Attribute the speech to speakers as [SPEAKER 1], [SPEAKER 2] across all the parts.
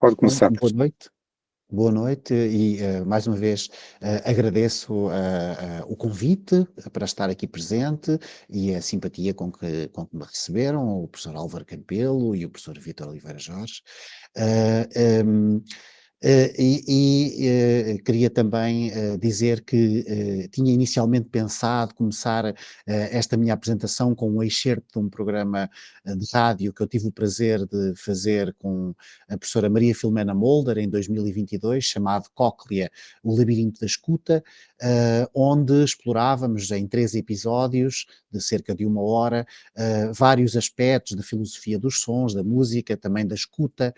[SPEAKER 1] Pode
[SPEAKER 2] Bom,
[SPEAKER 1] começar.
[SPEAKER 2] boa noite. Boa noite e, mais uma vez, agradeço o convite para estar aqui presente e a simpatia com que me receberam, o professor Álvaro Campelo e o professor Vítor Oliveira Jorge. Ah, hum, Queria também dizer que tinha inicialmente pensado começar esta minha apresentação com um excerto de um programa de rádio que eu tive o prazer de fazer com a professora Maria Filomena Molder em 2022, chamado Cóclea, o Labirinto da Escuta, onde explorávamos em 3 episódios de cerca de 1 hora vários aspectos da filosofia dos sons, da música, também da escuta,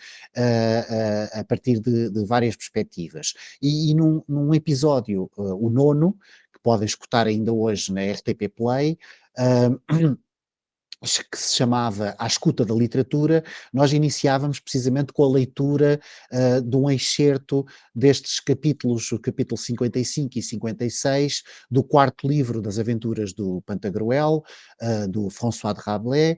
[SPEAKER 2] a partir de várias perspectivas. E num episódio, o nono, que podem escutar ainda hoje na RTP Play, que se chamava À Escuta da Literatura, nós iniciávamos precisamente com a leitura de um excerto destes capítulos, o capítulo 55 e 56, do quarto livro das aventuras do Pantagruel, do François de Rabelais,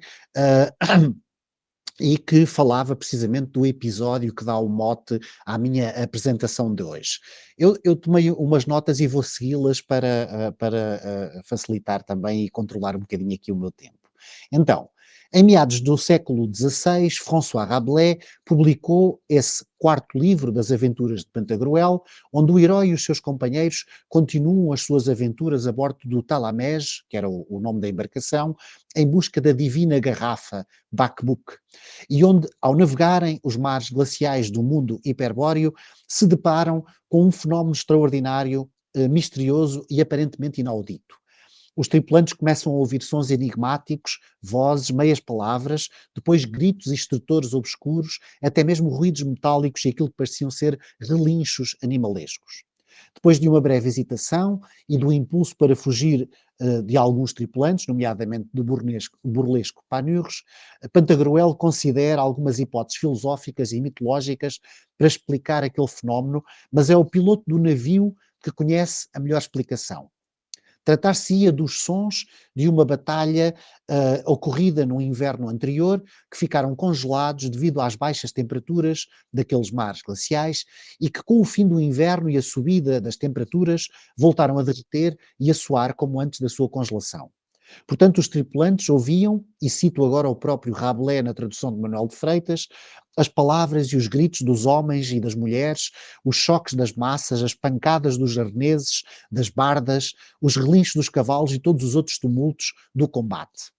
[SPEAKER 2] e que falava precisamente do episódio que dá o mote à minha apresentação de hoje. Eu tomei umas notas e vou segui-las para facilitar também e controlar um bocadinho aqui o meu tempo. Então, em meados do século XVI, François Rabelais publicou esse quarto livro das aventuras de Pantagruel, onde o herói e os seus companheiros continuam as suas aventuras a bordo do Talamés, que era o nome da embarcação, em busca da divina garrafa Bacbuc, e onde, ao navegarem os mares glaciais do mundo hiperbóreo, se deparam com um fenómeno extraordinário, misterioso e aparentemente inaudito. Os tripulantes começam a ouvir sons enigmáticos, vozes, meias palavras, depois gritos e estertores obscuros, até mesmo ruídos metálicos e aquilo que pareciam ser relinchos animalescos. Depois de uma breve hesitação e do impulso para fugir de alguns tripulantes, nomeadamente do burlesco Panurge, Pantagruel considera algumas hipóteses filosóficas e mitológicas para explicar aquele fenómeno, mas é o piloto do navio que conhece a melhor explicação. Tratar-se-ia dos sons de uma batalha ocorrida no inverno anterior, que ficaram congelados devido às baixas temperaturas daqueles mares glaciais e que, com o fim do inverno e a subida das temperaturas, voltaram a derreter e a soar como antes da sua congelação. Portanto, os tripulantes ouviam, e cito agora o próprio Rabelais na tradução de Manuel de Freitas, as palavras e os gritos dos homens e das mulheres, os choques das massas, as pancadas dos arneses, das bardas, os relinchos dos cavalos e todos os outros tumultos do combate.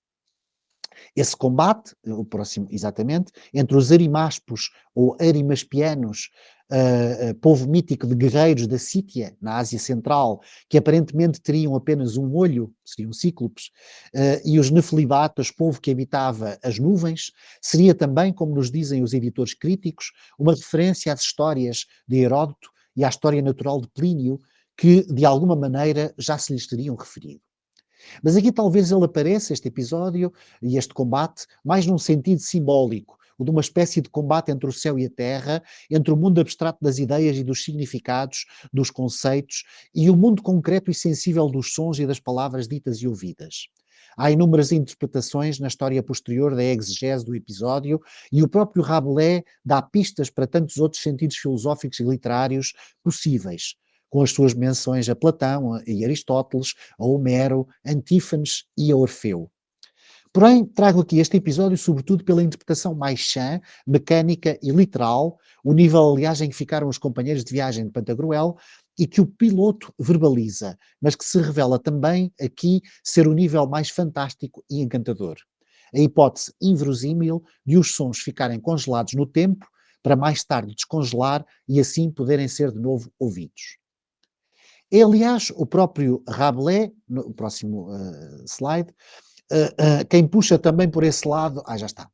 [SPEAKER 2] Esse combate, o próximo exatamente, entre os arimaspos ou arimaspianos, povo mítico de guerreiros da Sítia, na Ásia Central, que aparentemente teriam apenas um olho, seriam cíclopes, e os nefelibatas, povo que habitava as nuvens, seria também, como nos dizem os editores críticos, uma referência às histórias de Heródoto e à história natural de Plínio, que de alguma maneira já se lhes teriam referido. Mas aqui talvez ele apareça, este episódio e este combate, mais num sentido simbólico, o de uma espécie de combate entre o céu e a terra, entre o mundo abstrato das ideias e dos significados, dos conceitos, e o mundo concreto e sensível dos sons e das palavras ditas e ouvidas. Há inúmeras interpretações na história posterior da exegese do episódio e o próprio Rabelais dá pistas para tantos outros sentidos filosóficos e literários possíveis, com as suas menções a Platão e Aristóteles, a Homero, Antífanes e a Orfeu. Porém, trago aqui este episódio sobretudo pela interpretação mais chã, mecânica e literal, o nível, aliás, em que ficaram os companheiros de viagem de Pantagruel, e que o piloto verbaliza, mas que se revela também aqui ser o nível mais fantástico e encantador. A hipótese inverosímil de os sons ficarem congelados no tempo, para mais tarde descongelar e assim poderem ser de novo ouvidos. É, aliás, o próprio Rabelais, no próximo slide, quem puxa também por esse lado, já está,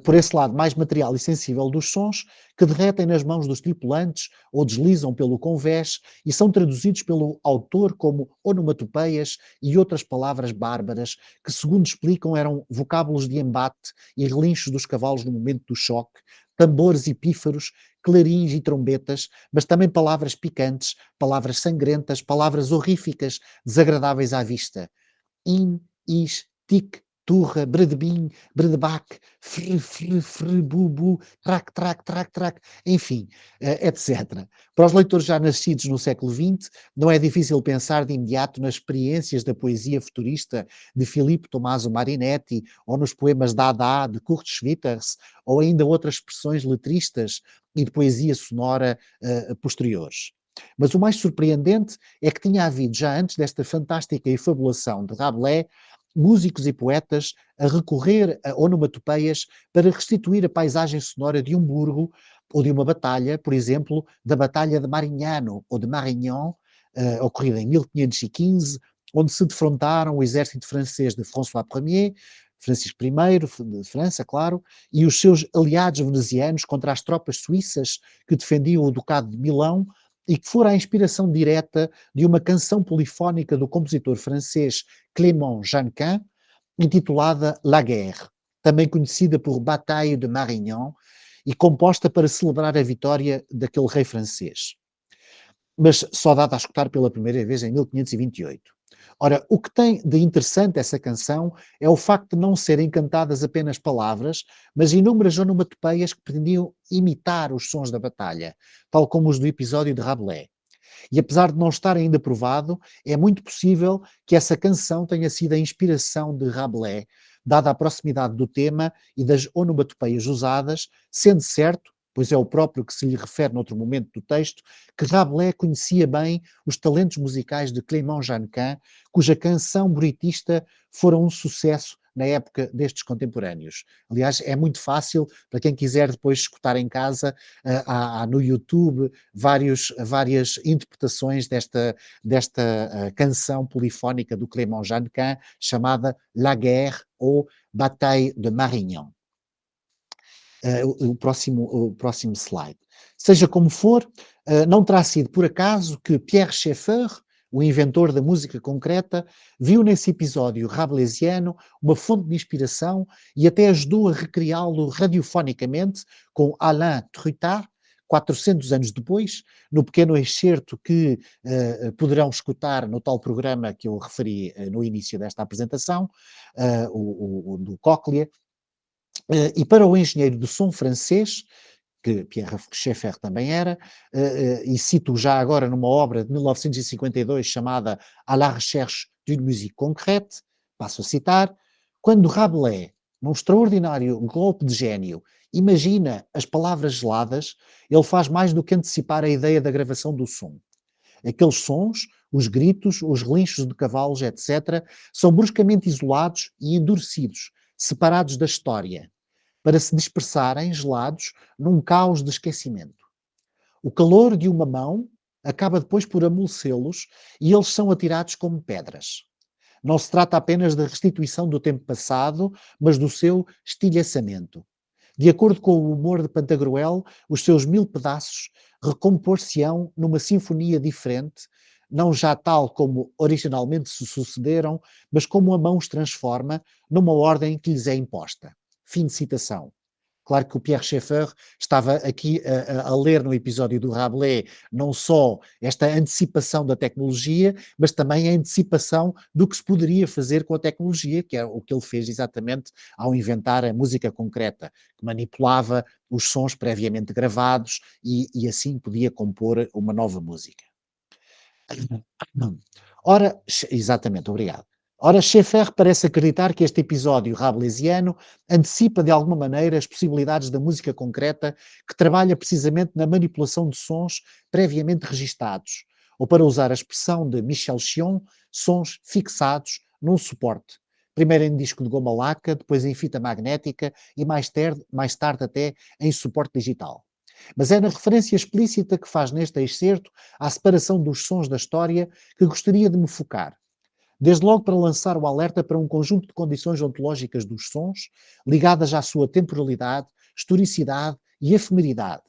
[SPEAKER 2] por esse lado mais material e sensível dos sons, que derretem nas mãos dos tripulantes ou deslizam pelo convés e são traduzidos pelo autor como onomatopeias e outras palavras bárbaras que, segundo explicam, eram vocábulos de embate e relinchos dos cavalos no momento do choque, tambores e pífaros, clarins e trombetas, mas também palavras picantes, palavras sangrentas, palavras horríficas, desagradáveis à vista. In, is, tic, turra, bradebim, bradebac, fre, fre, fre, bu, bu, trac, trac, trac, trac, enfim, etc. Para os leitores já nascidos no século XX, não é difícil pensar de imediato nas experiências da poesia futurista de Filippo Tommaso Marinetti, ou nos poemas Dada de Kurt Schwitters, ou ainda outras expressões letristas e de poesia sonora posteriores. Mas o mais surpreendente é que tinha havido, já antes desta fantástica efabulação de Rabelais, músicos e poetas a recorrer a onomatopeias para restituir a paisagem sonora de um burgo ou de uma batalha, por exemplo, da Batalha de Marignano ou de Marignan, ocorrida em 1515, onde se defrontaram o exército francês de François I, Francisco I de França, claro, e os seus aliados venezianos contra as tropas suíças que defendiam o Ducado de Milão e que fora a inspiração direta de uma canção polifónica do compositor francês Clément Janquin, intitulada La Guerre, também conhecida por Bataille de Marignan, e composta para celebrar a vitória daquele rei francês, mas só dada a escutar pela primeira vez em 1528. Ora, o que tem de interessante essa canção é o facto de não serem cantadas apenas palavras, mas inúmeras onomatopeias que pretendiam imitar os sons da batalha, tal como os do episódio de Rabelais. E apesar de não estar ainda provado, é muito possível que essa canção tenha sido a inspiração de Rabelais, dada a proximidade do tema e das onomatopeias usadas, sendo certo, pois é o próprio que se lhe refere noutro momento do texto, que Rabelais conhecia bem os talentos musicais de Clément Janquin, cuja canção buritista fora um sucesso na época destes contemporâneos. Aliás, é muito fácil, para quem quiser depois escutar em casa, há no YouTube várias interpretações desta canção polifónica do Clément Janquin, chamada La Guerre ou Bataille de Marignan. O próximo slide. Seja como for, não terá sido por acaso que Pierre Schaeffer, o inventor da música concreta, viu nesse episódio rabelaisiano uma fonte de inspiração e até ajudou a recriá-lo radiofonicamente com Alain Truitart, 400 anos depois, no pequeno excerto que poderão escutar no tal programa que eu referi no início desta apresentação, o do Cóclea. E para o engenheiro de som francês, que Pierre Schaeffer também era, e cito já agora numa obra de 1952 chamada À la recherche d'une musique concrète, passo a citar, quando Rabelais, num extraordinário golpe de gênio, imagina as palavras geladas, ele faz mais do que antecipar a ideia da gravação do som. Aqueles sons, os gritos, os relinchos de cavalos, etc., são bruscamente isolados e endurecidos, separados da história, para se dispersarem, gelados, num caos de esquecimento. O calor de uma mão acaba depois por amolecê-los e eles são atirados como pedras. Não se trata apenas da restituição do tempo passado, mas do seu estilhaçamento. De acordo com o humor de Pantagruel, os seus 1000 pedaços recompor-se-ão numa sinfonia diferente, não já tal como originalmente se sucederam, mas como a mão os transforma numa ordem que lhes é imposta. Fim de citação. Claro que o Pierre Schaeffer estava aqui a ler no episódio do Rabelais não só esta antecipação da tecnologia, mas também a antecipação do que se poderia fazer com a tecnologia, que é o que ele fez exatamente ao inventar a música concreta, que manipulava os sons previamente gravados e assim podia compor uma nova música. Ora, exatamente, obrigado. Ora, Schaeffer parece acreditar que este episódio rabelaisiano antecipa de alguma maneira as possibilidades da música concreta que trabalha precisamente na manipulação de sons previamente registados, ou para usar a expressão de Michel Chion, sons fixados num suporte. Primeiro em disco de goma laca, depois em fita magnética e mais tarde até em suporte digital. Mas é na referência explícita que faz neste excerto à separação dos sons da história que gostaria de me focar. Desde logo para lançar o alerta para um conjunto de condições ontológicas dos sons, ligadas à sua temporalidade, historicidade e efemeridade,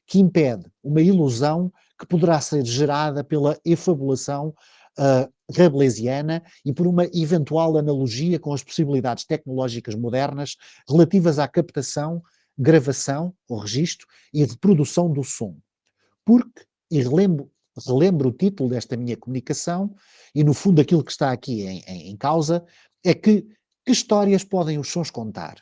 [SPEAKER 2] que impede uma ilusão que poderá ser gerada pela efabulação rabelaisiana e por uma eventual analogia com as possibilidades tecnológicas modernas relativas à captação, gravação ou registro e reprodução do som. Porque, e relembro o título desta minha comunicação, e no fundo aquilo que está aqui em causa, é que Que histórias podem os sons contar?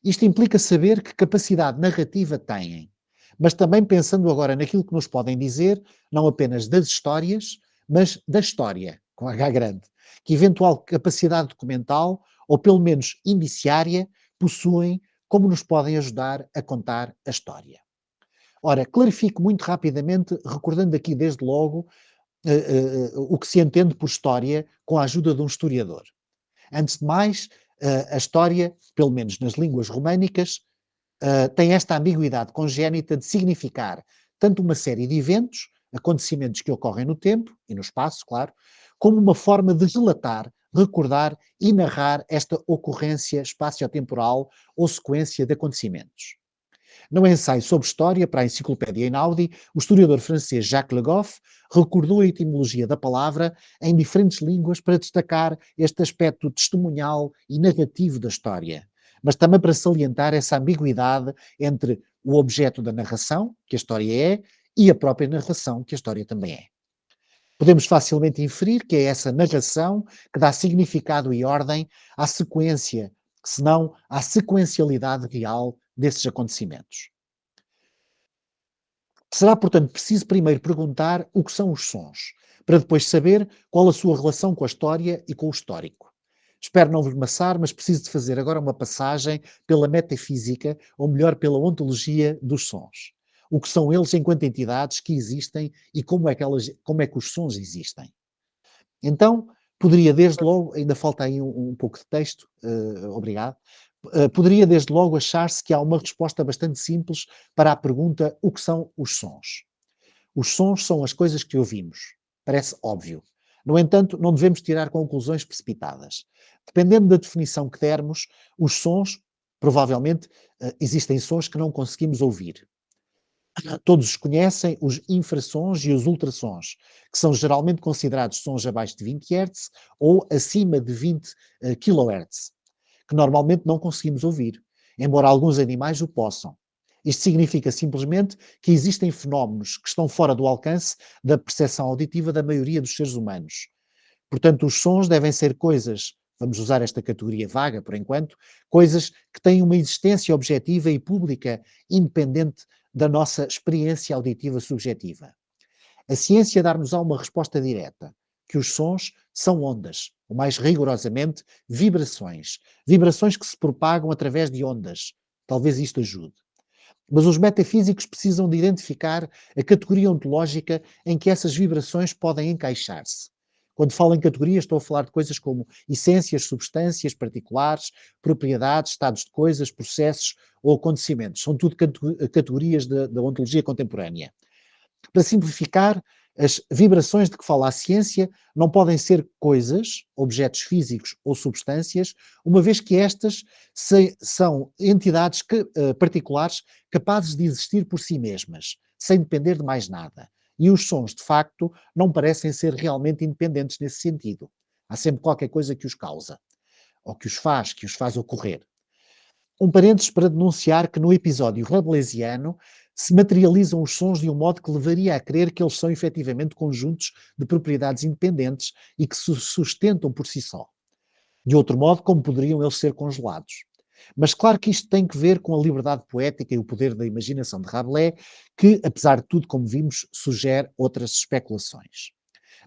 [SPEAKER 2] Isto implica saber que capacidade narrativa têm, mas também pensando agora naquilo que nos podem dizer, não apenas das histórias, mas da história, com H grande, que eventual capacidade documental, ou pelo menos indiciária, possuem, como nos podem ajudar a contar a história. Ora, clarifico muito rapidamente, recordando aqui desde logo o que se entende por história com a ajuda de um historiador. Antes de mais, a história, pelo menos nas línguas românicas, tem esta ambiguidade congénita de significar tanto uma série de eventos, acontecimentos que ocorrem no tempo e no espaço, claro, como uma forma de relatar, recordar e narrar esta ocorrência espaciotemporal ou sequência de acontecimentos. No ensaio sobre história para a Enciclopédia Einaudi, o historiador francês Jacques Le Goff recordou a etimologia da palavra em diferentes línguas para destacar este aspecto testemunhal e narrativo da história, mas também para salientar essa ambiguidade entre o objeto da narração, que a história é, e a própria narração, que a história também é. Podemos facilmente inferir que é essa narração que dá significado e ordem à sequência, senão à sequencialidade real desses acontecimentos. Será, portanto, preciso primeiro perguntar o que são os sons, para depois saber qual a sua relação com a história e com o histórico. Espero não vos maçar, mas preciso de fazer agora uma passagem pela metafísica, ou melhor, pela ontologia dos sons. O que são eles enquanto entidades que existem e como é que os sons existem. Então, poderia desde logo, ainda falta aí um pouco de texto, obrigado, poderia desde logo achar-se que há uma resposta bastante simples para a pergunta: o que são os sons? Os sons são as coisas que ouvimos. Parece óbvio. No entanto, não devemos tirar conclusões precipitadas. Dependendo da definição que dermos, os sons, provavelmente, existem sons que não conseguimos ouvir. Todos conhecem os infrassons e os ultrassons, que são geralmente considerados sons abaixo de 20 Hz ou acima de 20 kHz, que normalmente não conseguimos ouvir, embora alguns animais o possam. Isto significa simplesmente que existem fenómenos que estão fora do alcance da percepção auditiva da maioria dos seres humanos. Portanto, os sons devem ser coisas, vamos usar esta categoria vaga por enquanto, coisas que têm uma existência objetiva e pública, independente da nossa experiência auditiva subjetiva. A ciência dar-nos-á uma resposta direta, que os sons são ondas, ou mais rigorosamente, vibrações. Vibrações que se propagam através de ondas. Talvez isto ajude. Mas os metafísicos precisam de identificar a categoria ontológica em que essas vibrações podem encaixar-se. Quando falo em categorias, estou a falar de coisas como essências, substâncias, particulares, propriedades, estados de coisas, processos ou acontecimentos. São tudo categorias da ontologia contemporânea. Para simplificar, as vibrações de que fala a ciência não podem ser coisas, objetos físicos ou substâncias, uma vez que estas são entidades particulares capazes de existir por si mesmas, sem depender de mais nada. E os sons, de facto, não parecem ser realmente independentes nesse sentido. Há sempre qualquer coisa que os causa, ou que os faz ocorrer. Um parênteses para denunciar que no episódio rabelesiano se materializam os sons de um modo que levaria a crer que eles são efetivamente conjuntos de propriedades independentes e que se sustentam por si só. De outro modo, como poderiam eles ser congelados? Mas claro que isto tem que ver com a liberdade poética e o poder da imaginação de Rabelais, que, apesar de tudo, como vimos, sugere outras especulações.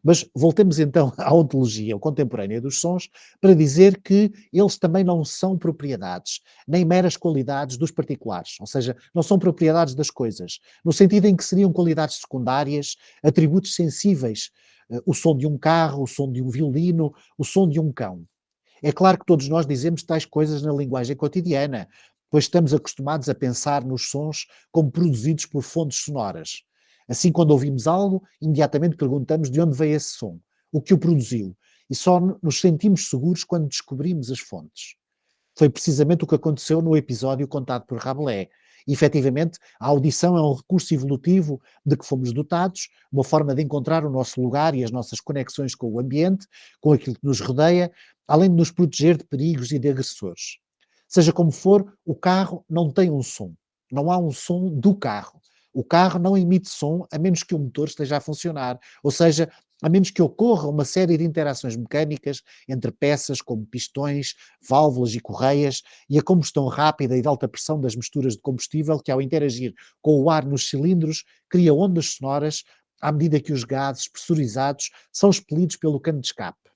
[SPEAKER 2] Mas voltemos então à ontologia contemporânea dos sons para dizer que eles também não são propriedades, nem meras qualidades dos particulares, ou seja, não são propriedades das coisas, no sentido em que seriam qualidades secundárias, atributos sensíveis, o som de um carro, o som de um violino, o som de um cão. É claro que todos nós dizemos tais coisas na linguagem cotidiana, pois estamos acostumados a pensar nos sons como produzidos por fontes sonoras. Assim, quando ouvimos algo, imediatamente perguntamos de onde veio esse som, o que o produziu, e só nos sentimos seguros quando descobrimos as fontes. Foi precisamente o que aconteceu no episódio contado por Rabelais. E, efetivamente, a audição é um recurso evolutivo de que fomos dotados, uma forma de encontrar o nosso lugar e as nossas conexões com o ambiente, com aquilo que nos rodeia, além de nos proteger de perigos e de agressores. Seja como for, o carro não tem um som. Não há um som do carro. O carro não emite som a menos que o motor esteja a funcionar. Ou seja, a menos que ocorra uma série de interações mecânicas entre peças como pistões, válvulas e correias, e a combustão rápida e de alta pressão das misturas de combustível que, ao interagir com o ar nos cilindros, cria ondas sonoras à medida que os gases pressurizados são expelidos pelo cano de escape.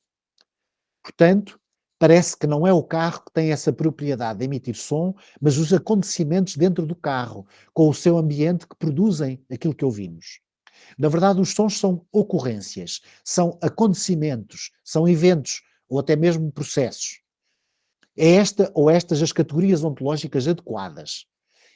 [SPEAKER 2] Portanto, parece que não é o carro que tem essa propriedade de emitir som, mas os acontecimentos dentro do carro, com o seu ambiente, que produzem aquilo que ouvimos. Na verdade, os sons são ocorrências, são acontecimentos, são eventos ou até mesmo processos. É esta ou estas as categorias ontológicas adequadas.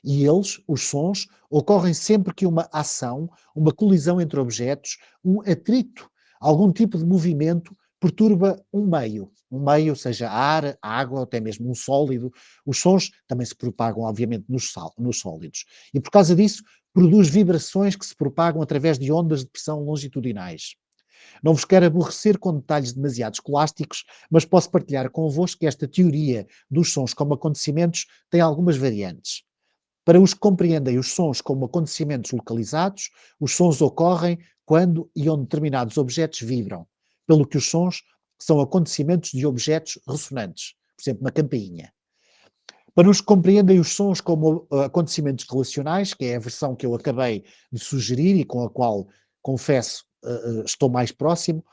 [SPEAKER 2] E eles, os sons, ocorrem sempre que uma ação, uma colisão entre objetos, um atrito, algum tipo de movimento perturba um meio, seja ar, água ou até mesmo um sólido. Os sons também se propagam, obviamente, nos sólidos. E por causa disso, produz vibrações que se propagam através de ondas de pressão longitudinais. Não vos quero aborrecer com detalhes demasiado escolásticos, mas posso partilhar convosco que esta teoria dos sons como acontecimentos tem algumas variantes. Para os que compreendem os sons como acontecimentos localizados, os sons ocorrem quando e onde determinados objetos vibram, pelo que os sons são acontecimentos de objetos ressonantes, por exemplo, uma campainha. Para os que compreendem os sons como acontecimentos relacionais, que é a versão que eu acabei de sugerir e com a qual, confesso, estou mais próximo,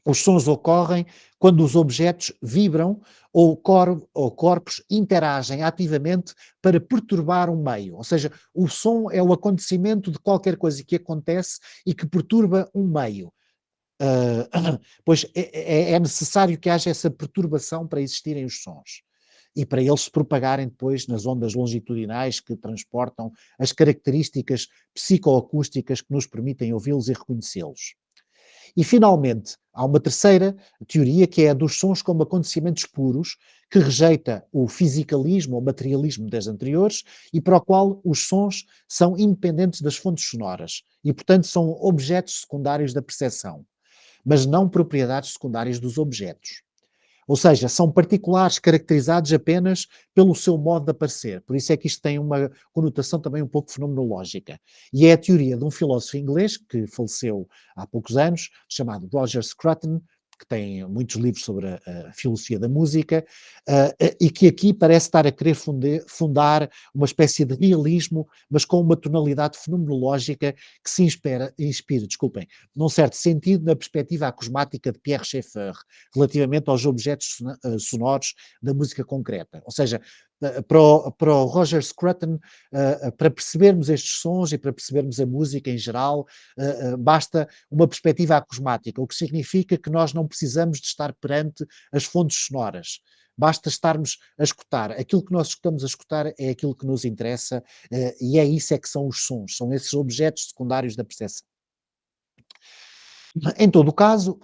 [SPEAKER 2] os sons ocorrem quando os objetos vibram ou corpos interagem ativamente para perturbar um meio. Ou seja, o som é o acontecimento de qualquer coisa que acontece e que perturba um meio. Pois é necessário que haja essa perturbação para existirem os sons e para eles se propagarem depois nas ondas longitudinais que transportam as características psicoacústicas que nos permitem ouvi-los e reconhecê-los. E, finalmente, há uma terceira teoria, que é a dos sons como acontecimentos puros, que rejeita o fisicalismo ou materialismo das anteriores e para o qual os sons são independentes das fontes sonoras e, portanto, são objetos secundários da percepção, mas não propriedades secundárias dos objetos. Ou seja, são particulares caracterizados apenas pelo seu modo de aparecer. Por isso é que isto tem uma conotação também um pouco fenomenológica. E é a teoria de um filósofo inglês que faleceu há poucos anos, chamado Roger Scruton, que tem muitos livros sobre a filosofia da música, e que aqui parece estar a querer fundar uma espécie de realismo, mas com uma tonalidade fenomenológica que se inspira, desculpem, num certo sentido, na perspectiva acusmática de Pierre Schaeffer, relativamente aos objetos sonoros da música concreta. Ou seja, para o Roger Scruton, para percebermos estes sons e para percebermos a música em geral, basta uma perspectiva acusmática, o que significa que nós não precisamos de estar perante as fontes sonoras. Basta estarmos a escutar. Aquilo que nós estamos a escutar é aquilo que nos interessa, e é isso é que são os sons, são esses objetos secundários da percepção. Em todo o caso,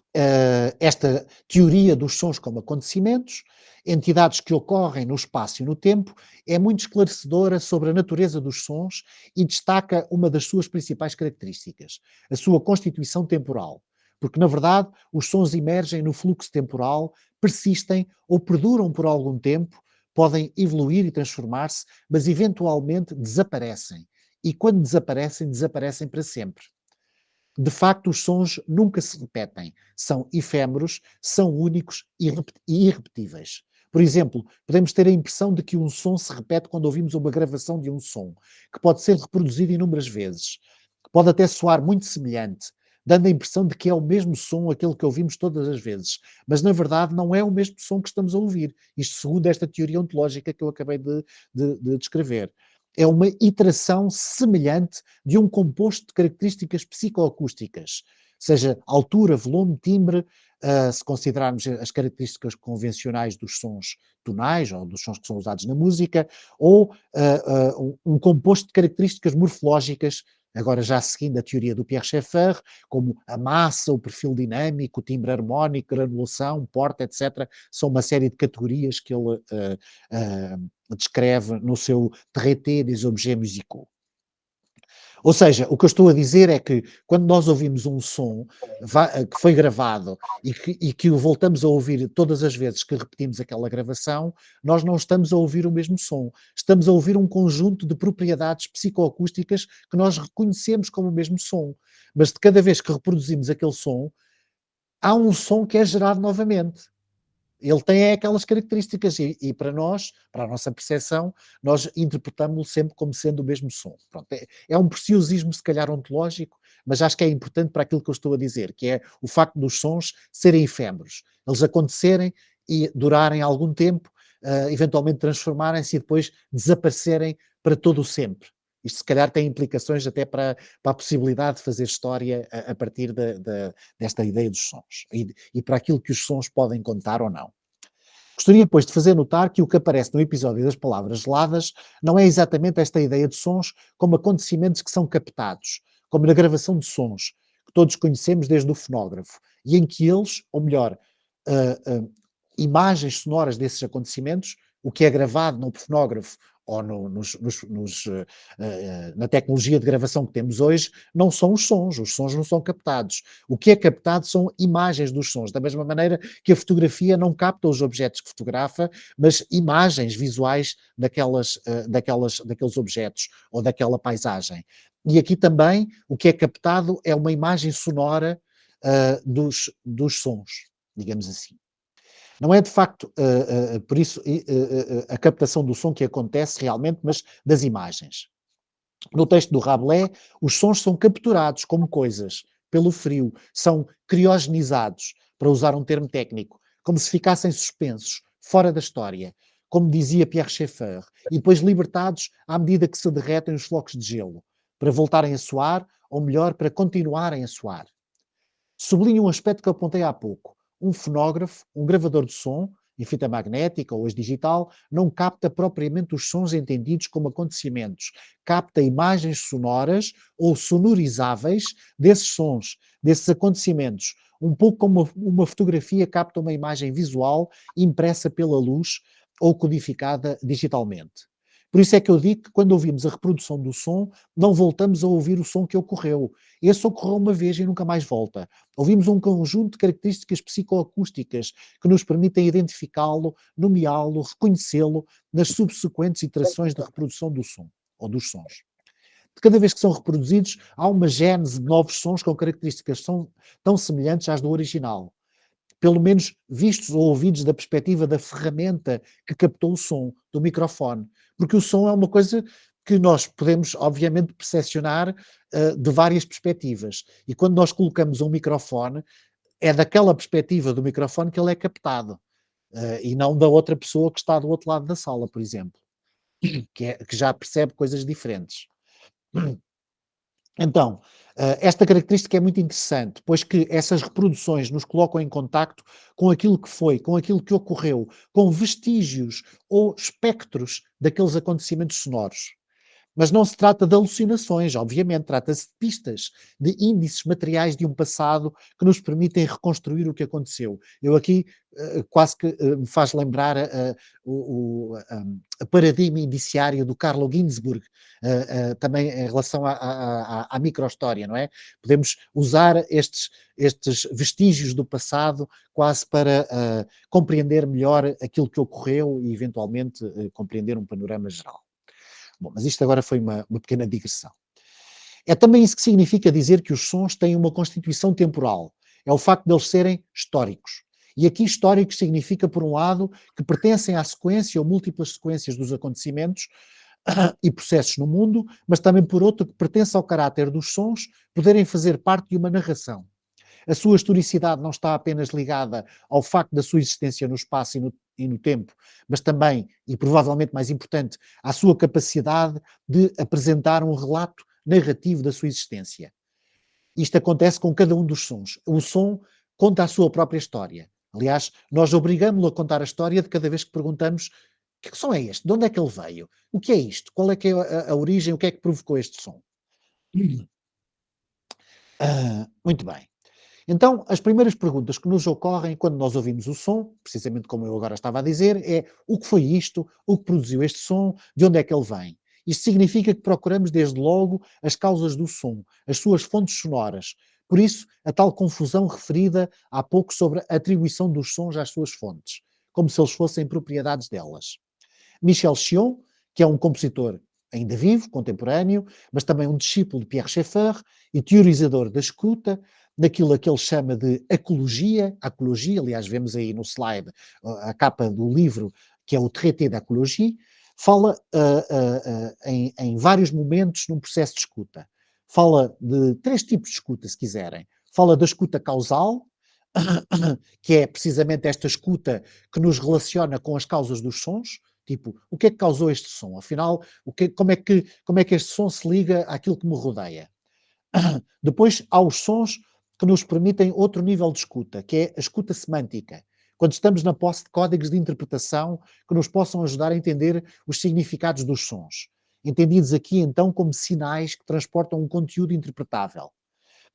[SPEAKER 2] esta teoria dos sons como acontecimentos, entidades que ocorrem no espaço e no tempo, é muito esclarecedora sobre a natureza dos sons e destaca uma das suas principais características, a sua constituição temporal. Porque, na verdade, os sons emergem no fluxo temporal, persistem ou perduram por algum tempo, podem evoluir e transformar-se, mas eventualmente desaparecem. E quando desaparecem, desaparecem para sempre. De facto, os sons nunca se repetem, são efêmeros, são únicos e irrepetíveis. Por exemplo, podemos ter a impressão de que um som se repete quando ouvimos uma gravação de um som, que pode ser reproduzido inúmeras vezes. Pode até soar muito semelhante, dando a impressão de que é o mesmo som aquele que ouvimos todas as vezes. Mas, na verdade, não é o mesmo som que estamos a ouvir. Isto segundo esta teoria ontológica que eu acabei de descrever. É uma iteração semelhante de um composto de características psicoacústicas, seja altura, volume, timbre, se considerarmos as características convencionais dos sons tonais ou dos sons que são usados na música, ou um composto de características morfológicas, agora já seguindo a teoria do Pierre Schaeffer, como a massa, o perfil dinâmico, o timbre harmónico, granulação, porta, etc. São uma série de categorias que ele descreve no seu Traité des objets musicaux. Ou seja, o que eu estou a dizer é que quando nós ouvimos um som que foi gravado e que o voltamos a ouvir todas as vezes que repetimos aquela gravação, nós não estamos a ouvir o mesmo som. Estamos a ouvir um conjunto de propriedades psicoacústicas que nós reconhecemos como o mesmo som. Mas de cada vez que reproduzimos aquele som, há um som que é gerado novamente. Ele tem aquelas características e para nós, para a nossa percepção, nós interpretamos-lo sempre como sendo o mesmo som. Pronto, é um preciosismo, se calhar, ontológico, mas acho que é importante para aquilo que eu estou a dizer, que é o facto dos sons serem efêmeros, eles acontecerem e durarem algum tempo, eventualmente transformarem-se e depois desaparecerem para todo o sempre. Isto, se calhar, tem implicações até para a possibilidade de fazer história a partir desta ideia dos sons e para aquilo que os sons podem contar ou não. Gostaria, pois, de fazer notar que o que aparece no episódio das palavras geladas não é exatamente esta ideia de sons como acontecimentos que são captados, como na gravação de sons, que todos conhecemos desde o fonógrafo, e em que eles, ou melhor, uh, uh, imagens sonoras desses acontecimentos, o que é gravado no fonógrafo ou na tecnologia de gravação que temos hoje, não são os sons não são captados. O que é captado são imagens dos sons, da mesma maneira que a fotografia não capta os objetos que fotografa, mas imagens visuais daqueles objetos ou daquela paisagem. E aqui também o que é captado é uma imagem sonora dos sons, digamos assim. Não é de facto, por isso, a captação do som que acontece realmente, mas das imagens. No texto do Rabelais, os sons são capturados como coisas, pelo frio, são criogenizados, para usar um termo técnico, como se ficassem suspensos, fora da história, como dizia Pierre Schaeffer, e depois libertados à medida que se derretem os flocos de gelo, para voltarem a soar, ou melhor, para continuarem a soar. Sublinho um aspecto que eu apontei há pouco. Um fonógrafo, um gravador de som, em fita magnética ou hoje digital, não capta propriamente os sons entendidos como acontecimentos. Capta imagens sonoras ou sonorizáveis desses sons, desses acontecimentos. Um pouco como uma fotografia capta uma imagem visual impressa pela luz ou codificada digitalmente. Por isso é que eu digo que quando ouvimos a reprodução do som, não voltamos a ouvir o som que ocorreu. Esse ocorreu uma vez e nunca mais volta. Ouvimos um conjunto de características psicoacústicas que nos permitem identificá-lo, nomeá-lo, reconhecê-lo nas subsequentes iterações de reprodução do som ou dos sons. De cada vez que são reproduzidos, há uma gênese de novos sons com características tão semelhantes às do original, pelo menos vistos ou ouvidos da perspectiva da ferramenta que captou o som, do microfone. Porque o som é uma coisa que nós podemos, obviamente, percepcionar de várias perspectivas. E quando nós colocamos um microfone, é daquela perspectiva do microfone que ele é captado. E não da outra pessoa que está do outro lado da sala, por exemplo, que já percebe coisas diferentes. Então, esta característica é muito interessante, pois que essas reproduções nos colocam em contacto com aquilo que foi, com aquilo que ocorreu, com vestígios ou espectros daqueles acontecimentos sonoros. Mas não se trata de alucinações, obviamente, trata-se de pistas, de índices materiais de um passado que nos permitem reconstruir o que aconteceu. Eu aqui quase que me faz lembrar a paradigma indiciário do Carlo Ginzburg, também em relação à microhistória, não é? Podemos usar estes vestígios do passado quase para compreender melhor aquilo que ocorreu e, eventualmente, compreender um panorama geral. Bom, mas isto agora foi uma pequena digressão. É também isso que significa dizer que os sons têm uma constituição temporal. É o facto de eles serem históricos. E aqui históricos significa, por um lado, que pertencem à sequência ou múltiplas sequências dos acontecimentos e processos no mundo, mas também, por outro, que pertence ao caráter dos sons poderem fazer parte de uma narração. A sua historicidade não está apenas ligada ao facto da sua existência no espaço e no tempo, mas também, e provavelmente mais importante, à sua capacidade de apresentar um relato narrativo da sua existência. Isto acontece com cada um dos sons. O som conta a sua própria história. Aliás, nós obrigamos-lo a contar a história de cada vez que perguntamos que som é este? De onde é que ele veio? O que é isto? Qual é que é a origem? O que é que provocou este som? Muito bem. Então, as primeiras perguntas que nos ocorrem quando nós ouvimos o som, precisamente como eu agora estava a dizer, é o que foi isto, o que produziu este som, de onde é que ele vem? Isto significa que procuramos desde logo as causas do som, as suas fontes sonoras. Por isso, a tal confusão referida há pouco sobre a atribuição dos sons às suas fontes, como se eles fossem propriedades delas. Michel Chion, que é um compositor ainda vivo, contemporâneo, mas também um discípulo de Pierre Schaeffer e teorizador da escuta, naquilo a que ele chama de acologia, aliás, vemos aí no slide a capa do livro, que é o Traité d'Ecologie, fala em vários momentos num processo de escuta. Fala de 3 tipos de escuta, se quiserem. Fala da escuta causal, que é precisamente esta escuta que nos relaciona com as causas dos sons, tipo, o que é que causou este som? Afinal, como é que este som se liga àquilo que me rodeia? Depois há os sons que nos permitem outro nível de escuta, que é a escuta semântica. Quando estamos na posse de códigos de interpretação que nos possam ajudar a entender os significados dos sons. Entendidos aqui então como sinais que transportam um conteúdo interpretável.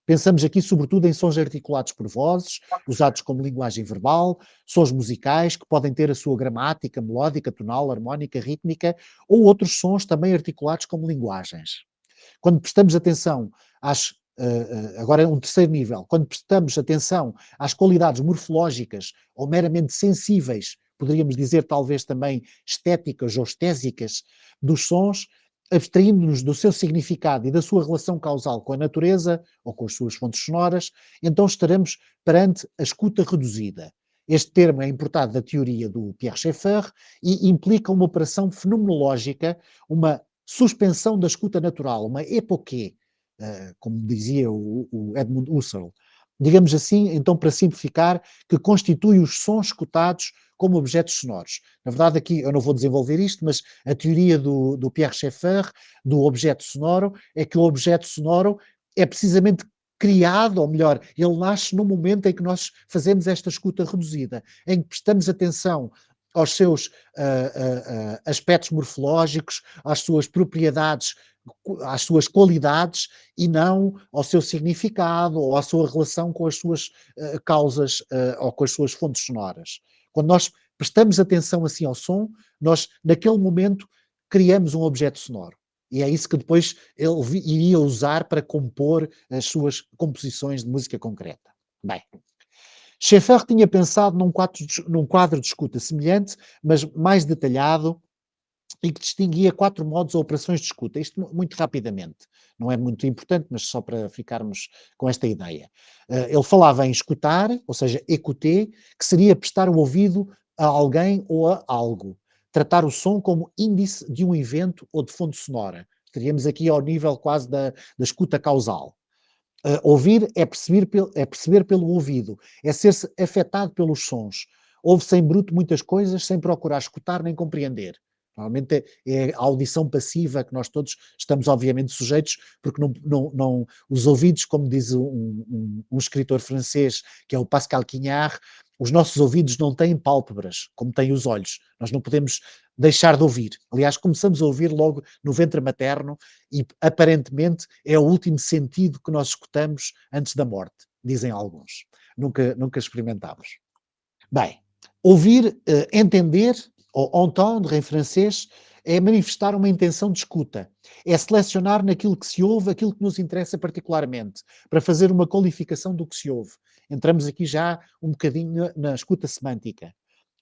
[SPEAKER 2] Pensamos aqui sobretudo em sons articulados por vozes, usados como linguagem verbal, sons musicais que podem ter a sua gramática, melódica, tonal, harmónica, rítmica, ou outros sons também articulados como linguagens. Quando prestamos atenção agora é um terceiro nível, quando prestamos atenção às qualidades morfológicas ou meramente sensíveis, poderíamos dizer talvez também estéticas ou estésicas dos sons, abstraindo-nos do seu significado e da sua relação causal com a natureza ou com as suas fontes sonoras, então estaremos perante a escuta reduzida. Este termo é importado da teoria do Pierre Schaeffer e implica uma operação fenomenológica, uma suspensão da escuta natural, uma époqué, como dizia o Edmund Husserl. Digamos assim, então, para simplificar, que constitui os sons escutados como objetos sonoros. Na verdade, aqui eu não vou desenvolver isto, mas a teoria do Pierre Schaeffer, do objeto sonoro, é que o objeto sonoro é precisamente criado, ou melhor, ele nasce no momento em que nós fazemos esta escuta reduzida, em que prestamos atenção aos seus aspectos morfológicos, às suas propriedades, às suas qualidades e não ao seu significado ou à sua relação com as suas causas ou com as suas fontes sonoras. Quando nós prestamos atenção assim ao som, nós naquele momento criamos um objeto sonoro. E é isso que depois ele iria usar para compor as suas composições de música concreta. Bem, Schaeffer tinha pensado num quadro de escuta semelhante, mas mais detalhado, e que distinguia 4 modos ou operações de escuta. Isto muito rapidamente. Não é muito importante, mas só para ficarmos com esta ideia. Ele falava em escutar, ou seja, écouter, que seria prestar o ouvido a alguém ou a algo. Tratar o som como índice de um evento ou de fonte sonora. Estaríamos aqui ao nível quase da escuta causal. Ouvir é perceber pelo ouvido, é ser-se afetado pelos sons. Ouve-se em bruto muitas coisas sem procurar escutar nem compreender. Normalmente é a audição passiva que nós todos estamos obviamente sujeitos, porque os ouvidos, como diz um escritor francês, que é o Pascal Quignard, os nossos ouvidos não têm pálpebras, como têm os olhos. Nós não podemos deixar de ouvir. Aliás, começamos a ouvir logo no ventre materno e aparentemente é o último sentido que nós escutamos antes da morte, dizem alguns. Nunca experimentámos. Bem, ouvir, entender, ou entendre em francês, é manifestar uma intenção de escuta. É selecionar naquilo que se ouve aquilo que nos interessa particularmente, para fazer uma qualificação do que se ouve. Entramos aqui já um bocadinho na escuta semântica.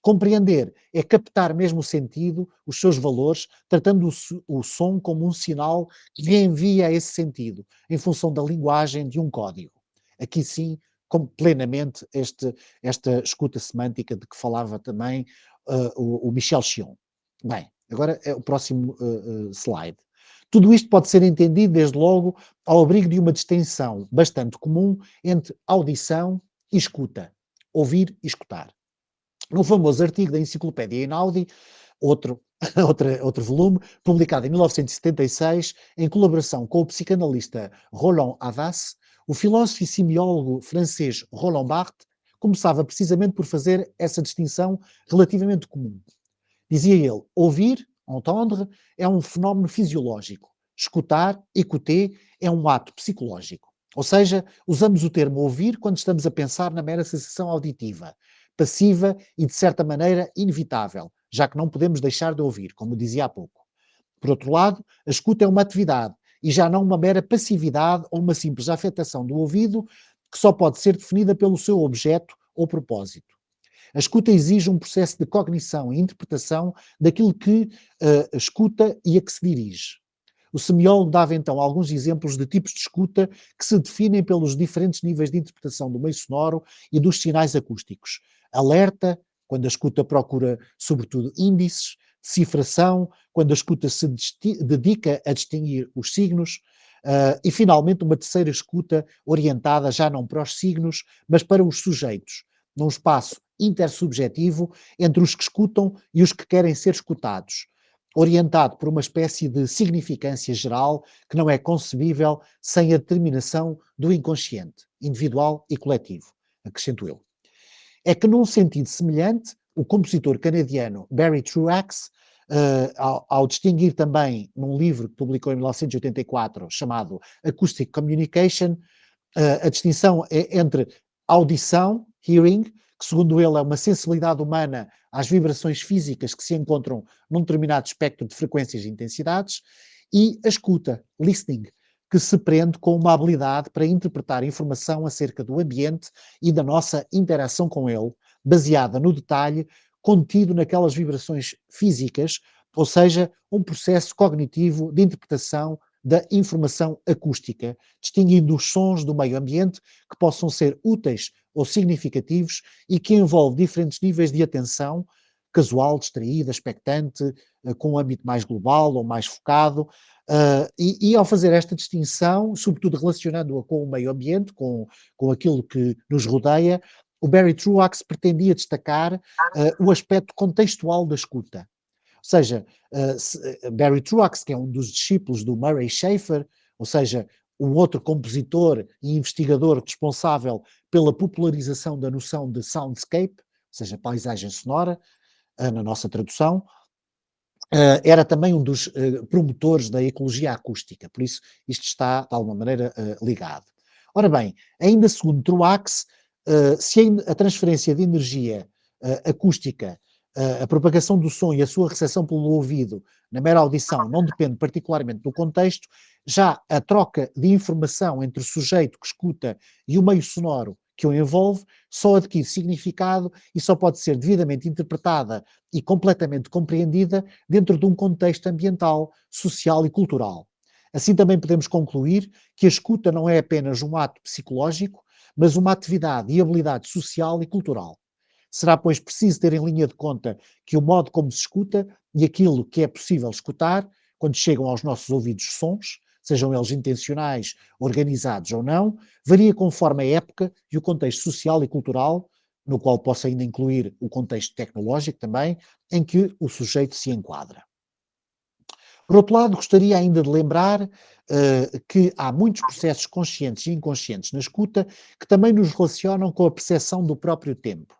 [SPEAKER 2] Compreender é captar mesmo o sentido, os seus valores, tratando o som como um sinal que envia esse sentido, em função da linguagem de um código. Aqui sim, como plenamente esta escuta semântica de que falava também o Michel Chion. Bem, agora é o próximo slide. Tudo isto pode ser entendido, desde logo, ao abrigo de uma distinção bastante comum entre audição e escuta. Ouvir e escutar. No famoso artigo da Enciclopédia Einaudi, outro, outro volume, publicado em 1976, em colaboração com o psicanalista Roland Havas, o filósofo e semiólogo francês Roland Barthes começava precisamente por fazer essa distinção relativamente comum. Dizia ele, ouvir, entendre, é um fenómeno fisiológico. Escutar, écouter, é um ato psicológico. Ou seja, usamos o termo ouvir quando estamos a pensar na mera sensação auditiva, passiva e, de certa maneira, inevitável, já que não podemos deixar de ouvir, como dizia há pouco. Por outro lado, a escuta é uma atividade e já não uma mera passividade ou uma simples afetação do ouvido que só pode ser definida pelo seu objeto ou propósito. A escuta exige um processo de cognição e interpretação daquilo que escuta e a que se dirige. O semiólogo dava então alguns exemplos de tipos de escuta que se definem pelos diferentes níveis de interpretação do meio sonoro e dos sinais acústicos. Alerta, quando a escuta procura sobretudo índices; decifração, quando a escuta se dedica a distinguir os signos; e finalmente uma terceira escuta orientada já não para os signos, mas para os sujeitos, num espaço intersubjetivo entre os que escutam e os que querem ser escutados, orientado por uma espécie de significância geral que não é concebível sem a determinação do inconsciente, individual e coletivo, acrescento eu. É que, num sentido semelhante, o compositor canadiano Barry Truax, ao distinguir também num livro que publicou em 1984 chamado Acoustic Communication, a distinção é entre audição, hearing, que segundo ele é uma sensibilidade humana às vibrações físicas que se encontram num determinado espectro de frequências e intensidades, e a escuta, listening, que se prende com uma habilidade para interpretar informação acerca do ambiente e da nossa interação com ele, baseada no detalhe contido naquelas vibrações físicas, ou seja, um processo cognitivo de interpretação da informação acústica, distinguindo os sons do meio ambiente que possam ser úteis ou significativos e que envolve diferentes níveis de atenção, casual, distraída, expectante, com um âmbito mais global ou mais focado, e ao fazer esta distinção, sobretudo relacionando-a com o meio ambiente, com aquilo que nos rodeia, o Barry Truax pretendia destacar o aspecto contextual da escuta. Ou seja, Barry Truax, que é um dos discípulos do Murray Schafer, ou seja, um outro compositor e investigador responsável pela popularização da noção de soundscape, ou seja, paisagem sonora, na nossa tradução, era também um dos promotores da ecologia acústica, por isso isto está, de alguma maneira, ligado. Ora bem, ainda segundo Truax, se a transferência de energia acústica, a propagação do som e a sua recepção pelo ouvido na mera audição não depende particularmente do contexto, já a troca de informação entre o sujeito que escuta e o meio sonoro que o envolve só adquire significado e só pode ser devidamente interpretada e completamente compreendida dentro de um contexto ambiental, social e cultural. Assim também podemos concluir que a escuta não é apenas um ato psicológico, mas uma atividade e habilidade social e cultural. Será, pois, preciso ter em linha de conta que o modo como se escuta e aquilo que é possível escutar, quando chegam aos nossos ouvidos sons, sejam eles intencionais, organizados ou não, varia conforme a época e o contexto social e cultural, no qual posso ainda incluir o contexto tecnológico também, em que o sujeito se enquadra. Por outro lado, gostaria ainda de lembrar que há muitos processos conscientes e inconscientes na escuta que também nos relacionam com a percepção do próprio tempo.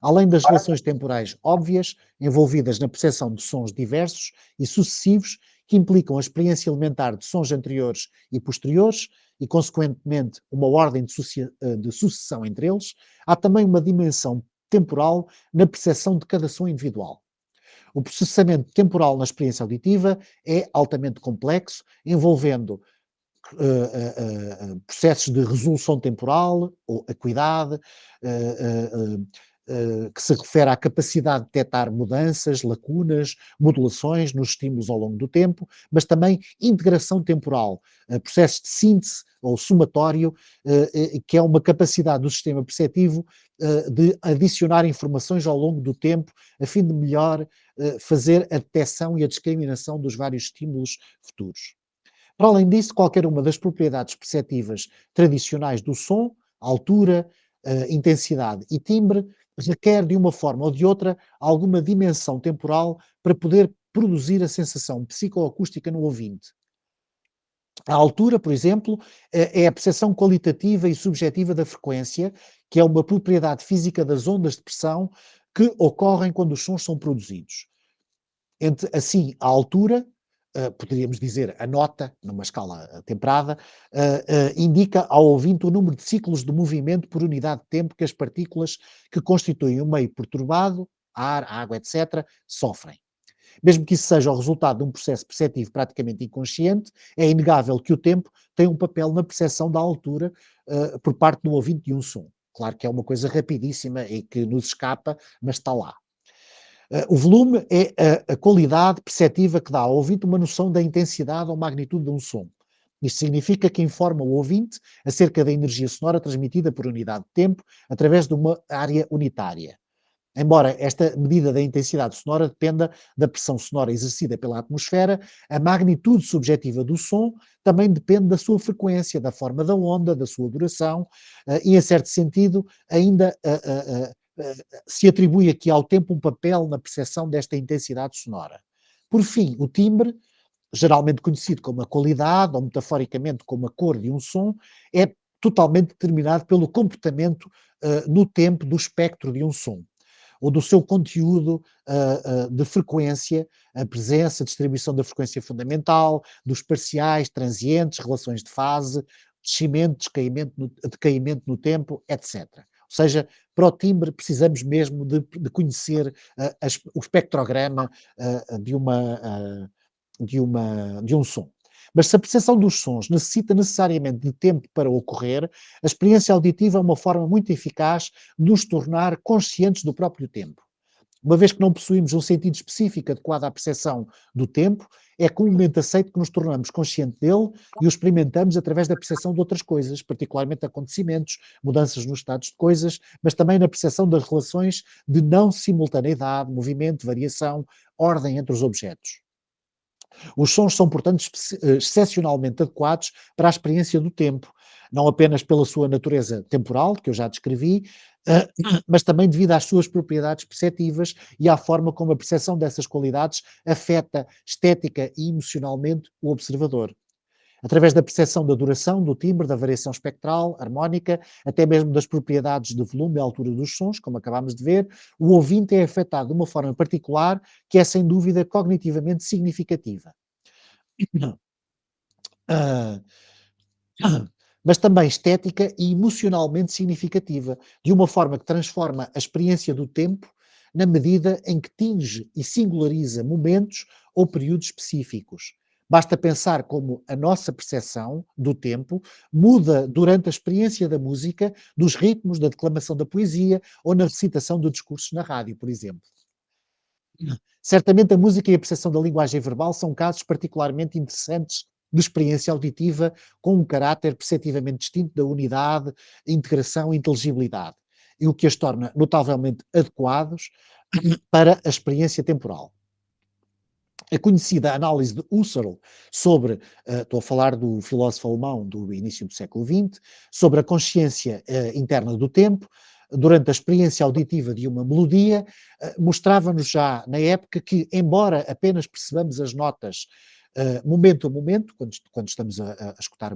[SPEAKER 2] Além das relações temporais óbvias, envolvidas na percepção de sons diversos e sucessivos, que implicam a experiência elementar de sons anteriores e posteriores, e, consequentemente, uma ordem de sucessão entre eles, há também uma dimensão temporal na percepção de cada som individual. O processamento temporal na experiência auditiva é altamente complexo, envolvendo processos de resolução temporal, ou acuidade, que se refere à capacidade de detectar mudanças, lacunas, modulações nos estímulos ao longo do tempo, mas também integração temporal, processos de síntese ou somatório, que é uma capacidade do sistema perceptivo de adicionar informações ao longo do tempo, a fim de melhor fazer a detecção e a discriminação dos vários estímulos futuros. Para além disso, qualquer uma das propriedades perceptivas tradicionais do som, altura, intensidade e timbre, requer de uma forma ou de outra alguma dimensão temporal para poder produzir a sensação psicoacústica no ouvinte. A altura, por exemplo, é a percepção qualitativa e subjetiva da frequência, que é uma propriedade física das ondas de pressão que ocorrem quando os sons são produzidos. Assim, a altura, poderíamos dizer a nota, numa escala temperada, indica ao ouvinte o número de ciclos de movimento por unidade de tempo que as partículas que constituem o meio perturbado, ar, água, etc., sofrem. Mesmo que isso seja o resultado de um processo perceptivo praticamente inconsciente, é inegável que o tempo tem um papel na percepção da altura por parte do ouvinte de um som. Claro que é uma coisa rapidíssima e que nos escapa, mas está lá. O volume é a qualidade perceptiva que dá ao ouvinte uma noção da intensidade ou magnitude de um som. Isto significa que informa o ouvinte acerca da energia sonora transmitida por unidade de tempo através de uma área unitária. Embora esta medida da intensidade sonora dependa da pressão sonora exercida pela atmosfera, a magnitude subjetiva do som também depende da sua frequência, da forma da onda, da sua duração, e, em certo sentido, ainda se atribui aqui ao tempo um papel na percepção desta intensidade sonora. Por fim, o timbre, geralmente conhecido como a qualidade, ou metaforicamente como a cor de um som, é totalmente determinado pelo comportamento no tempo do espectro de um som ou do seu conteúdo de frequência, a presença, a distribuição da frequência fundamental, dos parciais, transientes, relações de fase, descimento, decaimento no tempo, etc. Ou seja, para o timbre precisamos mesmo de conhecer o espectrograma de um som. Mas se a percepção dos sons necessita necessariamente de tempo para ocorrer, a experiência auditiva é uma forma muito eficaz de nos tornar conscientes do próprio tempo. Uma vez que não possuímos um sentido específico adequado à percepção do tempo, é comumente aceito que nos tornamos conscientes dele e o experimentamos através da percepção de outras coisas, particularmente acontecimentos, mudanças nos estados de coisas, mas também na percepção das relações de não simultaneidade, movimento, variação, ordem entre os objetos. Os sons são, portanto, excepcionalmente adequados para a experiência do tempo, não apenas pela sua natureza temporal, que eu já descrevi, mas também devido às suas propriedades perceptivas e à forma como a percepção dessas qualidades afeta estética e emocionalmente o observador. Através da percepção da duração, do timbre, da variação espectral, harmónica, até mesmo das propriedades de volume e altura dos sons, como acabámos de ver, o ouvinte é afetado de uma forma particular que é, sem dúvida, cognitivamente significativa. Ah, mas também estética e emocionalmente significativa, de uma forma que transforma a experiência do tempo na medida em que tinge e singulariza momentos ou períodos específicos. Basta pensar como a nossa percepção do tempo muda durante a experiência da música, dos ritmos, da declamação da poesia ou na recitação de discursos na rádio, por exemplo. Certamente a música e a percepção da linguagem verbal são casos particularmente interessantes de experiência auditiva com um caráter perceptivamente distinto da unidade, integração e inteligibilidade, e o que as torna notavelmente adequados para a experiência temporal. A conhecida análise de Husserl sobre, estou a falar do filósofo alemão do início do século XX, sobre a consciência interna do tempo, durante a experiência auditiva de uma melodia, mostrava-nos já na época que, embora apenas percebamos as notas momento a momento, quando estamos a escutar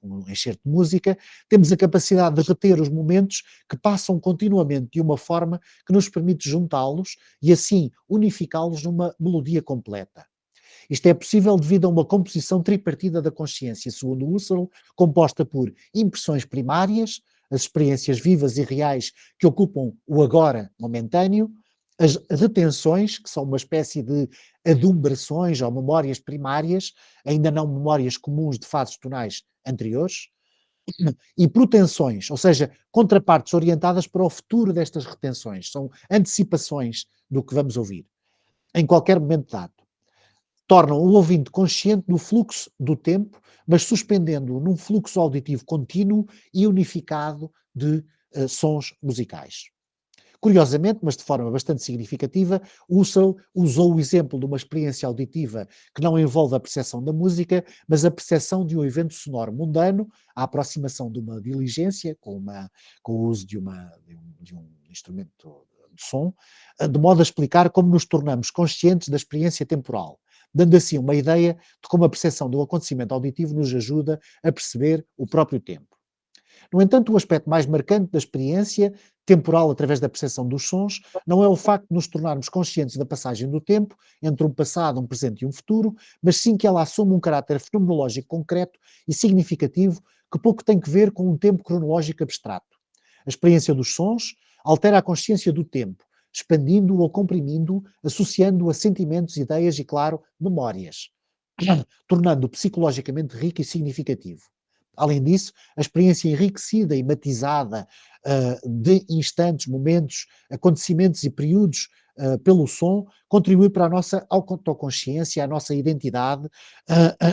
[SPEAKER 2] um excerto de música, temos a capacidade de reter os momentos que passam continuamente de uma forma que nos permite juntá-los e assim unificá-los numa melodia completa. Isto é possível devido a uma composição tripartida da consciência, segundo Husserl, composta por impressões primárias, as experiências vivas e reais que ocupam o agora momentâneo, as retenções, que são uma espécie de adumbrações ou memórias primárias, ainda não memórias comuns de fases tonais anteriores, e protensões, ou seja, contrapartes orientadas para o futuro destas retenções, são antecipações do que vamos ouvir, em qualquer momento dado. Tornam o ouvinte consciente do fluxo do tempo, mas suspendendo-o num fluxo auditivo contínuo e unificado de sons musicais. Curiosamente, mas de forma bastante significativa, Husserl usou o exemplo de uma experiência auditiva que não envolve a percepção da música, mas a percepção de um evento sonoro mundano, a aproximação de uma diligência com o uso de um instrumento de som, de modo a explicar como nos tornamos conscientes da experiência temporal, dando assim uma ideia de como a percepção do acontecimento auditivo nos ajuda a perceber o próprio tempo. No entanto, o aspecto mais marcante da experiência temporal através da percepção dos sons não é o facto de nos tornarmos conscientes da passagem do tempo entre um passado, um presente e um futuro, mas sim que ela assume um caráter fenomenológico concreto e significativo que pouco tem que ver com um tempo cronológico abstrato. A experiência dos sons altera a consciência do tempo, expandindo-o ou comprimindo-o, associando-o a sentimentos, ideias e, claro, memórias, tornando-o psicologicamente rico e significativo. Além disso, a experiência enriquecida e matizada de instantes, momentos, acontecimentos e períodos pelo som, contribui para a nossa autoconsciência, a nossa identidade,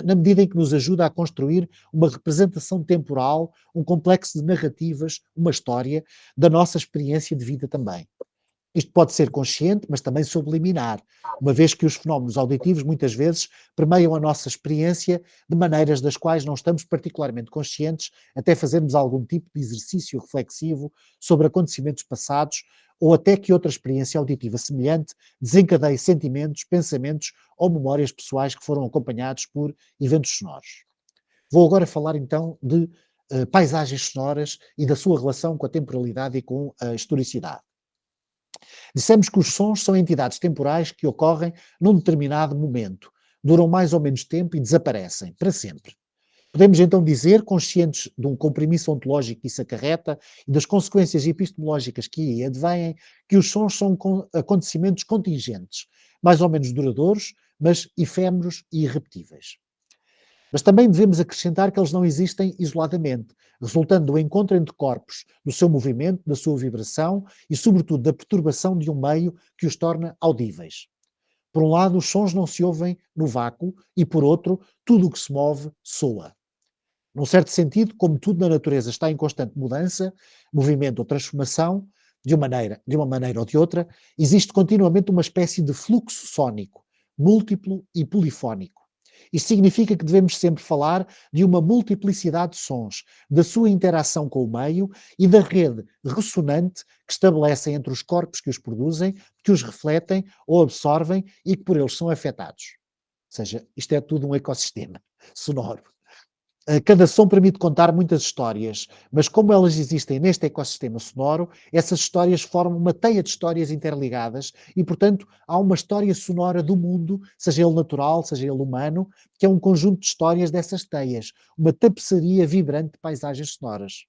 [SPEAKER 2] na medida em que nos ajuda a construir uma representação temporal, um complexo de narrativas, uma história da nossa experiência de vida também. Isto pode ser consciente, mas também subliminar, uma vez que os fenómenos auditivos muitas vezes permeiam a nossa experiência de maneiras das quais não estamos particularmente conscientes, até fazermos algum tipo de exercício reflexivo sobre acontecimentos passados ou até que outra experiência auditiva semelhante desencadeie sentimentos, pensamentos ou memórias pessoais que foram acompanhados por eventos sonoros. Vou agora falar então de paisagens sonoras e da sua relação com a temporalidade e com a historicidade. Dissemos que os sons são entidades temporais que ocorrem num determinado momento, duram mais ou menos tempo e desaparecem para sempre. Podemos então dizer, conscientes de um compromisso ontológico que isso acarreta e das consequências epistemológicas que aí advêm, que os sons são acontecimentos contingentes, mais ou menos duradouros, mas efêmeros e irrepetíveis. Mas também devemos acrescentar que eles não existem isoladamente, resultando do encontro entre corpos, do seu movimento, da sua vibração e, sobretudo, da perturbação de um meio que os torna audíveis. Por um lado, os sons não se ouvem no vácuo e, por outro, tudo o que se move soa. Num certo sentido, como tudo na natureza está em constante mudança, movimento ou transformação, de uma maneira ou de outra, existe continuamente uma espécie de fluxo sónico, múltiplo e polifónico. Isto significa que devemos sempre falar de uma multiplicidade de sons, da sua interação com o meio e da rede ressonante que estabelecem entre os corpos que os produzem, que os refletem ou absorvem e que por eles são afetados. Ou seja, isto é tudo um ecossistema sonoro. Cada som permite contar muitas histórias, mas como elas existem neste ecossistema sonoro, essas histórias formam uma teia de histórias interligadas e, portanto, há uma história sonora do mundo, seja ele natural, seja ele humano, que é um conjunto de histórias dessas teias, uma tapeçaria vibrante de paisagens sonoras.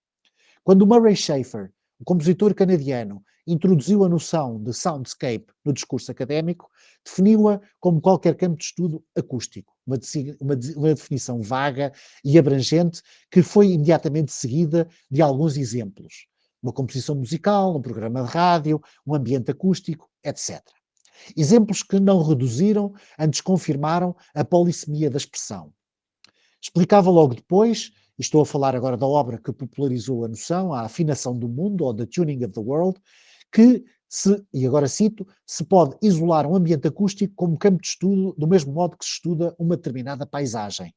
[SPEAKER 2] Quando Murray Schafer, o compositor canadiano, introduziu a noção de soundscape no discurso académico, definiu-a como qualquer campo de estudo acústico, uma definição vaga e abrangente que foi imediatamente seguida de alguns exemplos. Uma composição musical, um programa de rádio, um ambiente acústico, etc. Exemplos que não reduziram, antes confirmaram a polissemia da expressão. Explicava logo depois, e estou a falar agora da obra que popularizou a noção, a afinação do mundo, ou The Tuning of the World, que e agora cito, se pode isolar um ambiente acústico como campo de estudo, do mesmo modo que se estuda uma determinada paisagem.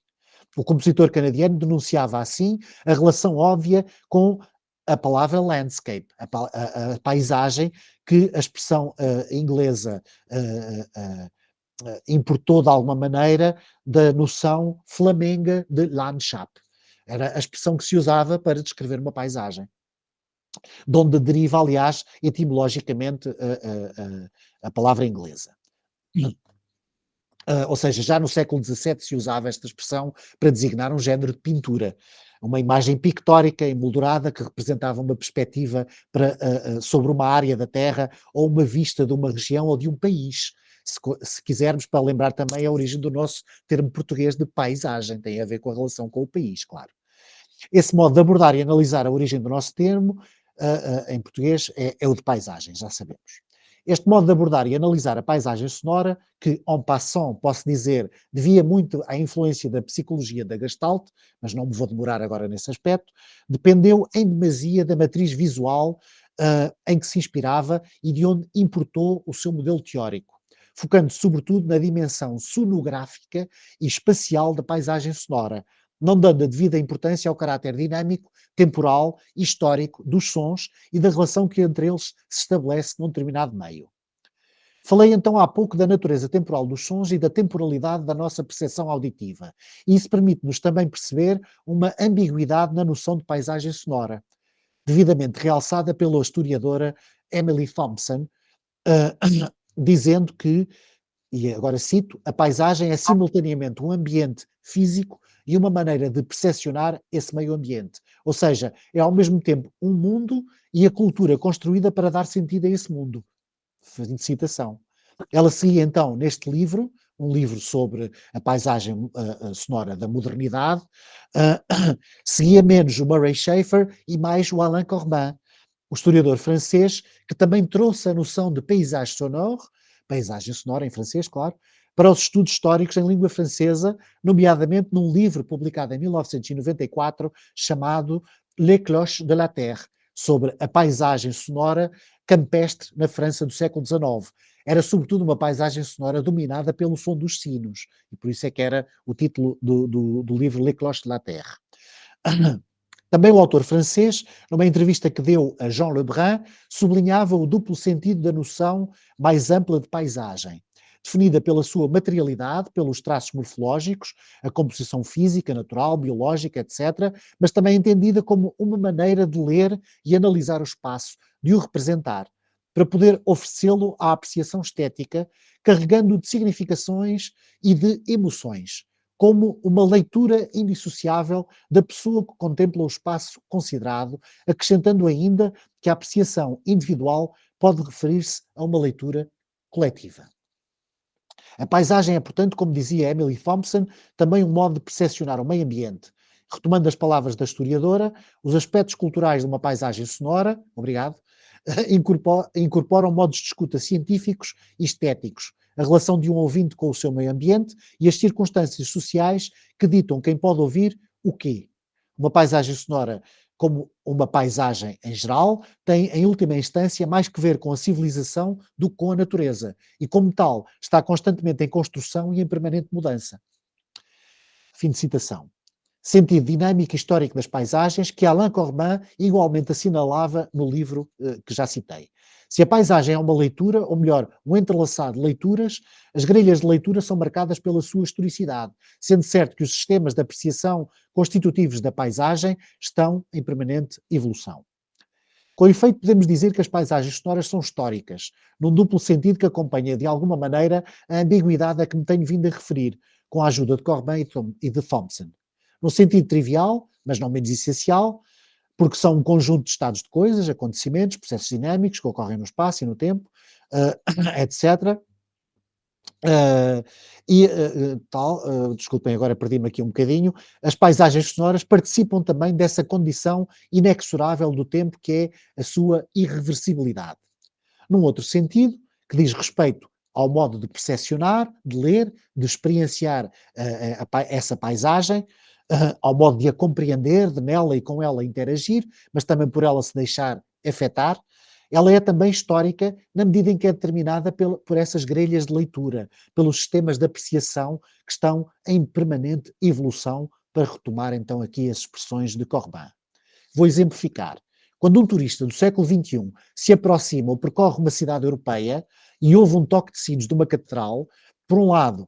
[SPEAKER 2] O compositor canadiano denunciava assim a relação óbvia com a palavra landscape, a paisagem que a expressão inglesa importou de alguma maneira da noção flamenga de Landschaft. Era a expressão que se usava para descrever uma paisagem. De onde deriva, aliás, etimologicamente a palavra inglesa. Ou seja, já no século XVII se usava esta expressão para designar um género de pintura, uma imagem pictórica emoldurada que representava uma perspectiva sobre uma área da Terra ou uma vista de uma região ou de um país. Se quisermos, para lembrar também a origem do nosso termo português de paisagem, tem a ver com a relação com o país, claro. Esse modo de abordar e analisar a origem do nosso termo, em português, é o de paisagem, já sabemos. Este modo de abordar e analisar a paisagem sonora, que, en passant, posso dizer, devia muito à influência da psicologia da Gestalt, mas não me vou demorar agora nesse aspecto, dependeu em demasia da matriz visual em que se inspirava e de onde importou o seu modelo teórico, focando sobretudo na dimensão sonográfica e espacial da paisagem sonora, não dando a devida importância ao caráter dinâmico, temporal e histórico dos sons e da relação que entre eles se estabelece num determinado meio. Falei então há pouco da natureza temporal dos sons e da temporalidade da nossa percepção auditiva. E isso permite-nos também perceber uma ambiguidade na noção de paisagem sonora, devidamente realçada pela historiadora Emily Thompson, dizendo que, e agora cito, a paisagem é simultaneamente um ambiente físico e uma maneira de percepcionar esse meio ambiente. Ou seja, é ao mesmo tempo um mundo e a cultura construída para dar sentido a esse mundo. Fim de citação. Ela seguia então neste livro, um livro sobre a paisagem sonora da modernidade, seguia menos o Murray Schafer e mais o Alain Corban, o historiador francês, que também trouxe a noção de paysage sonore, paisagem sonora em francês, claro, para os estudos históricos em língua francesa, nomeadamente num livro publicado em 1994 chamado Les Cloches de la Terre, sobre a paisagem sonora campestre na França do século XIX. Era sobretudo uma paisagem sonora dominada pelo som dos sinos, e por isso é que era o título do livro Les Cloches de la Terre. Também o autor francês, numa entrevista que deu a Jean Lebrun, sublinhava o duplo sentido da noção mais ampla de paisagem, definida pela sua materialidade, pelos traços morfológicos, a composição física, natural, biológica, etc., mas também entendida como uma maneira de ler e analisar o espaço, de o representar, para poder oferecê-lo à apreciação estética, carregando de significações e de emoções, como uma leitura indissociável da pessoa que contempla o espaço considerado, acrescentando ainda que a apreciação individual pode referir-se a uma leitura coletiva. A paisagem é, portanto, como dizia Emily Thompson, também um modo de percepcionar o meio ambiente. Retomando as palavras da historiadora, os aspectos culturais de uma paisagem sonora, obrigado, incorporam modos de escuta científicos e estéticos, a relação de um ouvinte com o seu meio ambiente e as circunstâncias sociais que ditam quem pode ouvir o quê. Uma paisagem sonora, como uma paisagem em geral, tem, em última instância, mais que ver com a civilização do que com a natureza, e como tal, está constantemente em construção e em permanente mudança. Fim de citação. Sentido dinâmico e histórico das paisagens que Alain Corman igualmente assinalava no livro que já citei. Se a paisagem é uma leitura, ou melhor, um entrelaçado de leituras, as grelhas de leitura são marcadas pela sua historicidade, sendo certo que os sistemas de apreciação constitutivos da paisagem estão em permanente evolução. Com efeito, podemos dizer que as paisagens sonoras são históricas, num duplo sentido que acompanha, de alguma maneira, a ambiguidade a que me tenho vindo a referir, com a ajuda de Corbin e de Thompson. No sentido trivial, mas não menos essencial, porque são um conjunto de estados de coisas, acontecimentos, processos dinâmicos que ocorrem no espaço e no tempo, etc. Desculpem, agora perdi-me aqui um bocadinho, as paisagens sonoras participam também dessa condição inexorável do tempo que é a sua irreversibilidade. Num outro sentido, que diz respeito ao modo de percepcionar, de ler, de experienciar essa paisagem, ao modo de a compreender, de nela e com ela interagir, mas também por ela se deixar afetar. Ela é também histórica na medida em que é determinada por essas grelhas de leitura, pelos sistemas de apreciação que estão em permanente evolução, para retomar então aqui as expressões de Corbin. Vou exemplificar. Quando um turista do século XXI se aproxima ou percorre uma cidade europeia e ouve um toque de sinos de uma catedral, por um lado,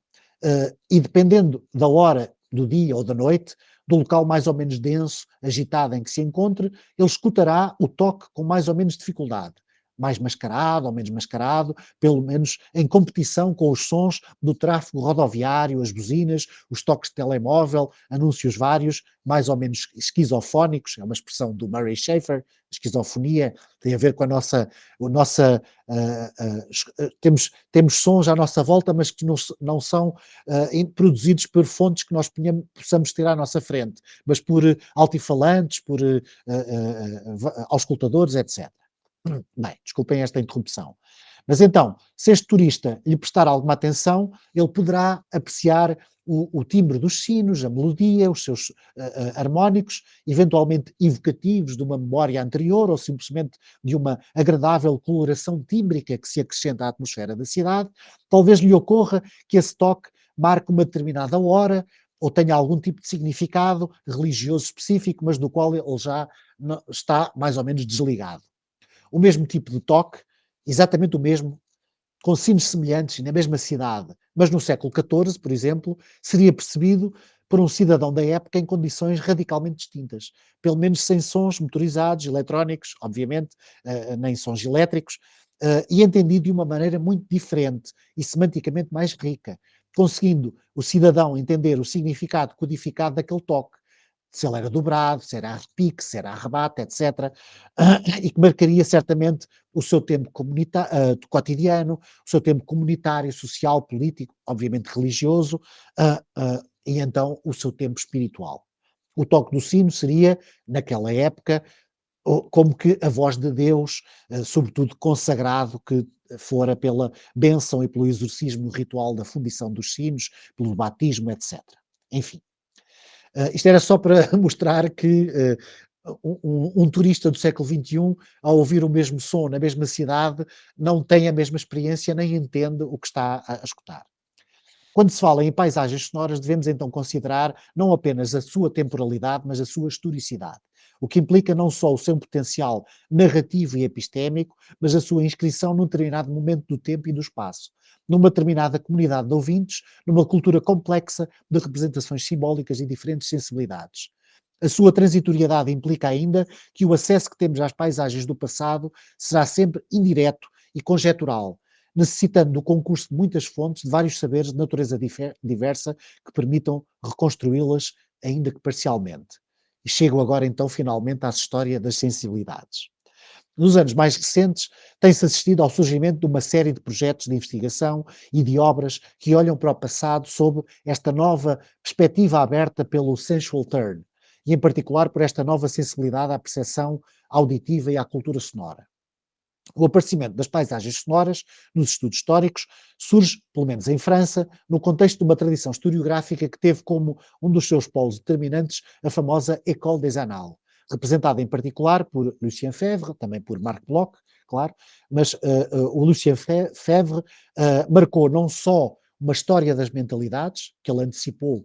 [SPEAKER 2] e dependendo da hora do dia ou da noite, do local mais ou menos denso, agitado em que se encontre, ele escutará o toque com mais ou menos dificuldade. Mais mascarado ou menos mascarado, pelo menos em competição com os sons do tráfego rodoviário, as buzinas, os toques de telemóvel, anúncios vários, mais ou menos esquizofónicos, é uma expressão do Murray Schafer, esquizofonia tem a ver com temos sons à nossa volta, mas que não são produzidos por fontes que nós possamos ter à nossa frente, mas por altifalantes, por auscultadores, etc. Bem, desculpem esta interrupção. Mas então, se este turista lhe prestar alguma atenção, ele poderá apreciar o timbre dos sinos, a melodia, os seus harmónicos, eventualmente evocativos de uma memória anterior ou simplesmente de uma agradável coloração tímbrica que se acrescenta à atmosfera da cidade. Talvez lhe ocorra que esse toque marque uma determinada hora ou tenha algum tipo de significado religioso específico, mas do qual ele já está mais ou menos desligado. O mesmo tipo de toque, exatamente o mesmo, com sinos semelhantes na mesma cidade, mas no século XIV, por exemplo, seria percebido por um cidadão da época em condições radicalmente distintas, pelo menos sem sons motorizados, eletrónicos, obviamente, nem sons elétricos, e entendido de uma maneira muito diferente e semanticamente mais rica, conseguindo o cidadão entender o significado codificado daquele toque, se ele era dobrado, se era a repique, se era a rebate, etc., e que marcaria certamente o seu tempo cotidiano, o seu tempo comunitário, social, político, obviamente religioso, e então o seu tempo espiritual. O toque do sino seria, naquela época, como que a voz de Deus, sobretudo consagrado, que fora pela bênção e pelo exorcismo no ritual da fundição dos sinos, pelo batismo, etc. Enfim, isto era só para mostrar que um turista do século XXI, ao ouvir o mesmo som na mesma cidade, não tem a mesma experiência nem entende o que está a escutar. Quando se fala em paisagens sonoras, devemos então considerar não apenas a sua temporalidade, mas a sua historicidade, o que implica não só o seu potencial narrativo e epistémico, mas a sua inscrição num determinado momento do tempo e do espaço, numa determinada comunidade de ouvintes, numa cultura complexa de representações simbólicas e diferentes sensibilidades. A sua transitoriedade implica ainda que o acesso que temos às paisagens do passado será sempre indireto e conjetural, necessitando do concurso de muitas fontes, de vários saberes de natureza diversa que permitam reconstruí-las, ainda que parcialmente. E chego agora então finalmente à história das sensibilidades. Nos anos mais recentes, tem-se assistido ao surgimento de uma série de projetos de investigação e de obras que olham para o passado sob esta nova perspectiva aberta pelo sensual turn, e em particular por esta nova sensibilidade à percepção auditiva e à cultura sonora. O aparecimento das paisagens sonoras nos estudos históricos surge, pelo menos em França, no contexto de uma tradição historiográfica que teve como um dos seus polos determinantes a famosa École des Annales, representada em particular por Lucien Febvre, também por Marc Bloch, claro, mas o Lucien Febvre marcou não só uma história das mentalidades, que ele antecipou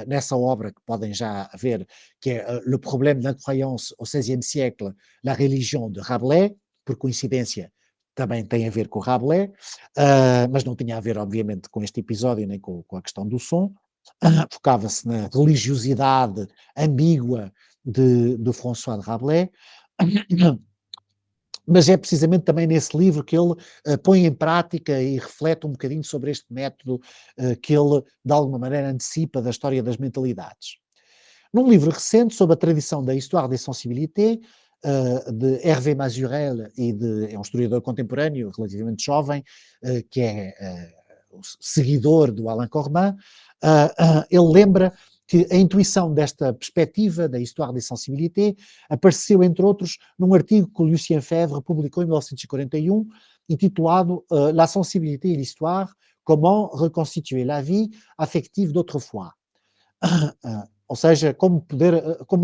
[SPEAKER 2] nessa obra que podem já ver, que é Le problème de l'incroyance au XVIe siècle, la religion de Rabelais, por coincidência, também tem a ver com o Rabelais, mas não tinha a ver, obviamente, com este episódio, nem com a questão do som. Focava-se na religiosidade ambígua de François de Rabelais, mas é precisamente também nesse livro que ele põe em prática e reflete um bocadinho sobre este método que ele, de alguma maneira, antecipa da história das mentalidades. Num livro recente sobre a tradição da Histoire des Sensibilités, de Hervé Mazurel, é um historiador contemporâneo, relativamente jovem, que é o seguidor do Alain Corman, ele lembra que a intuição desta perspectiva da Histoire des Sensibilités apareceu, entre outros, num artigo que o Lucien Febvre publicou em 1941, intitulado La sensibilité et l'histoire, comment reconstituer la vie affective d'autrefois. Ou seja, como